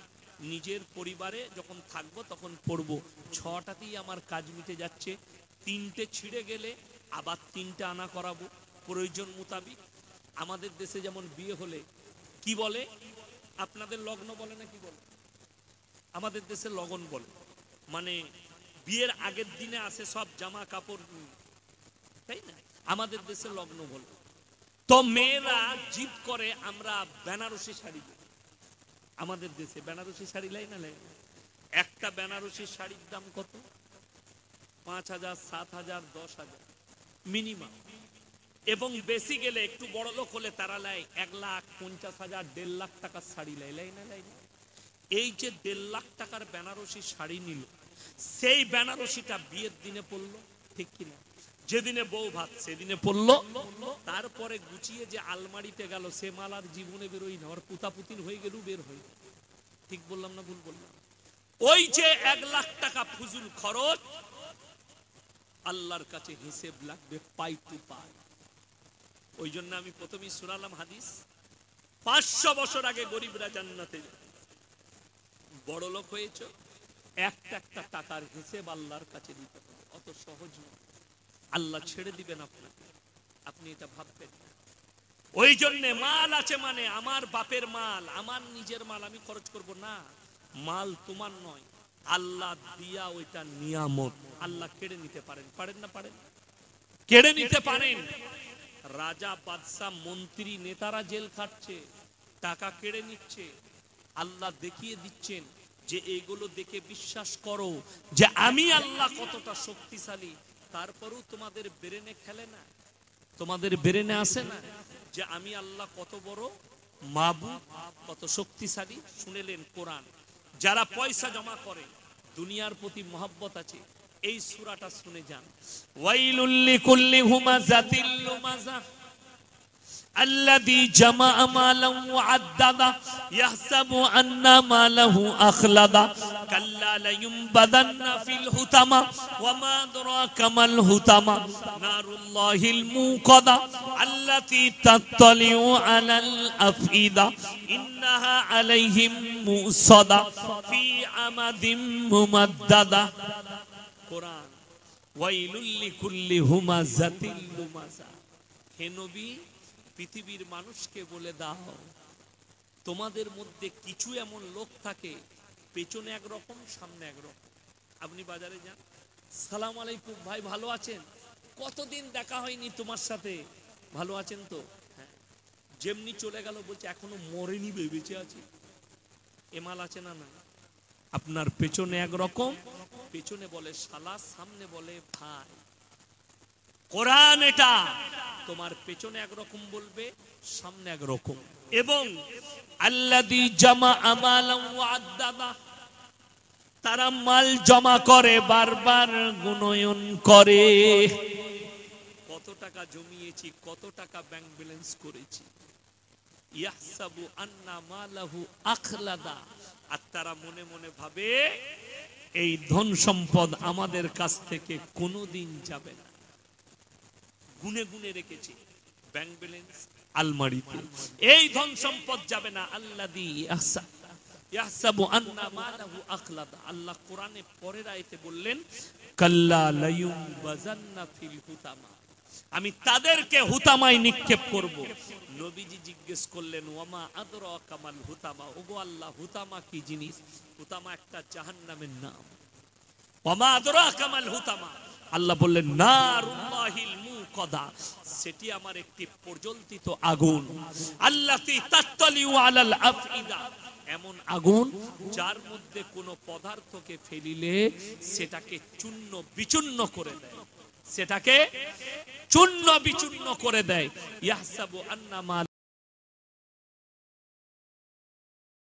নিজের পরিবারে যখন থাকবো তখন পড়বো। 6টাতেই আমার কাজ মিটে যাচ্ছে। 3টে ছিঁড়ে গেলে আবার 3টে আনা করাবো প্রয়োজন মোতাবিক। আমাদের দেশে যেমন বিয়ে হলে কি বলে, আপনাদের লগ্ন বলে না কি বলে? আমাদের দেশে লগন বলে, মানে বিয়ের আগের দিনে আসে সব জামা কাপড়, তাই না? আমাদের দেশে লগ্ন বলে। তো মেয়েরা জিদ করে আমরা বেনারসি শাড়ি দেব। আমাদের দেশে বেনারসি শাড়ি লাই না লাই? একটা বেনারসি শাড়ির দাম কত? 5,000, 7,000, 10,000 মিনিমাম। এবং বেশি গেলে একটু বড় লোক হলে তারা লাই 1,50,000, 1.5 লাখ টাকার শাড়ি লাই না লাই? এই যে 1.5 লাখ টাকার বেনারসি শাড়ি নিল, সেই বেনারসিটা বিয়ের দিনে পড়লো, ঠিক কিনা? যেদিনে বউ ভাত সেদিনে পড়লো, তারপরে গুছিয়ে যে আলমারিতে গেল, সে মাল আর জীবনে বেরোই না, ওর পুতাপুতিন হয়ে গেলেও বের হয়ে। ঠিক বললাম না ভুল বললাম? ওই যে 1 লাখ টাকা ফুজুল খরচ, আল্লাহর কাছে হিসেব লাগবে পাই টু পাই। ওই জন্য আমি প্রথমেই শোনালাম হাদিস, 500 বছর আগে গরিবরা জান্নাতে যায়। বড় লোক হয়েছ, একটা একটা টাকার হিসেব আল্লাহর কাছে দিতে হবে। অত সহজ নয়, আল্লাহ ছেড়ে দিবেন আপনাকে, আপনি এটা ভাববেন না। ওই জন্য মাল আছে মানে আমার বাপের মাল, আমার নিজের মাল আমি খরচ করব না। মাল তোমার নয়, আল্লাহ দিয়া ওইটা নিয়ামত। আল্লাহ কেড়ে নিতে পারেন, পারেন না? পারেন, কেড়ে নিতে পারেন। রাজা, বাদশাহ, মন্ত্রী, নেতারা জেল খাটছে, টাকা কেড়ে নিচ্ছে। আল্লাহ দেখিয়ে দিচ্ছেন যে এইগুলো দেখে বিশ্বাস করো যে আমি আল্লাহ কতটা শক্তিশালী। তারপরেও তোমাদের ব্রেনে খেলে না, তোমাদের ব্রেনে আসে না যে আমি আল্লাহ কত বড় মাবুদ, কত শক্তিশালী। শুনেলেন কোরআন, যারা পয়সা জমা করে, দুনিয়ার প্রতি মহব্বত আছে, এই সূরাটা শুনে যান। ওয়াইলুল লিকুল্লি হুমাযাতিল লুমাযা الذي جمع مالا وعددا يحسب أن ماله أخلدا كلا لينبذن في الحطمة وما أدراك ما الحطمة نار الله الموقدة التي تطلع على الأفئدة إنها عليهم مؤصدة في عمد ممددة قرآن ويل لكل همزة لمزة হে নবী, পৃথিবীর মানুষকে বলে দাও, তোমাদের মধ্যে কিছু এমন লোক থাকে, পেছনে একরকম সামনে একরকম। আপনি বাজারে যান, সালাম আলাইকুম ভাই, ভালো আছেন? কতদিন দেখা হয়নি তোমার সাথে, ভালো আছেন তো? হ্যাঁ। যেমনি চলে গেল বলছে এখনো মরেনি, বেঁচে আছে। এমাল আছে না? না। আপনার পেছনে একরকম, পেছনে বলে শালা, সামনে বলে ভাই। কোরআন এটা, তোমার পেছনে একরকম বলবে, সামনে একরকম। এবং আল্লাযী জামা আমালান ওয়া আদ্দাদা, তারা মাল জমা করে, বারবার গুণয়ন করে, কত টাকা জমিয়েছি, কত টাকা ব্যাংক ব্যালেন্স করেছি। ইয়াহসাবু আন্না মালাহু আখলাদা, আর তারা মনে মনে ভাবে এই ধন সম্পদ আমাদের কাছ থেকে কোনোদিন যাবে না। গুনে গুনে রেখেছি ব্যাংক ব্যালেন্স আলমারিতে, এই ধন সম্পদ যাবে না। আল্লাযী ইয়াহসাবু আন্না মালাহু আখলাদা, আল্লাহ কোরআনে পরের আয়াতে বললেন কাল্লা লায়ুমবাযান্না ফিল হুতামা, আমি তাদেরকে হুতামায় নিক্ষেপ করব। নবীজি জিজ্ঞেস করলেন ওয়ামা আদরাকা মাল হুতামা, ওগো আল্লাহ হুতামা কি জিনিস? হুতামা একটা জাহান্নামের নাম। ওয়ামা আদরাকা মাল হুতামা, আল্লাহ বললেন নারুল্লাহিল মুকাদা, সেটি আমার একটি প্রজ্বলিত আগুন। আল্লাতী তাত্তালিউ আলাল আফইদা, এমন আগুন যার মধ্যে কোনো পদার্থকে ফেলিলে সেটাকে চূর্ণ বিচূর্ণ করে দেয়, সেটাকে চূর্ণ বিচূর্ণ করে দেয়। ইয়াহসাবু আন্না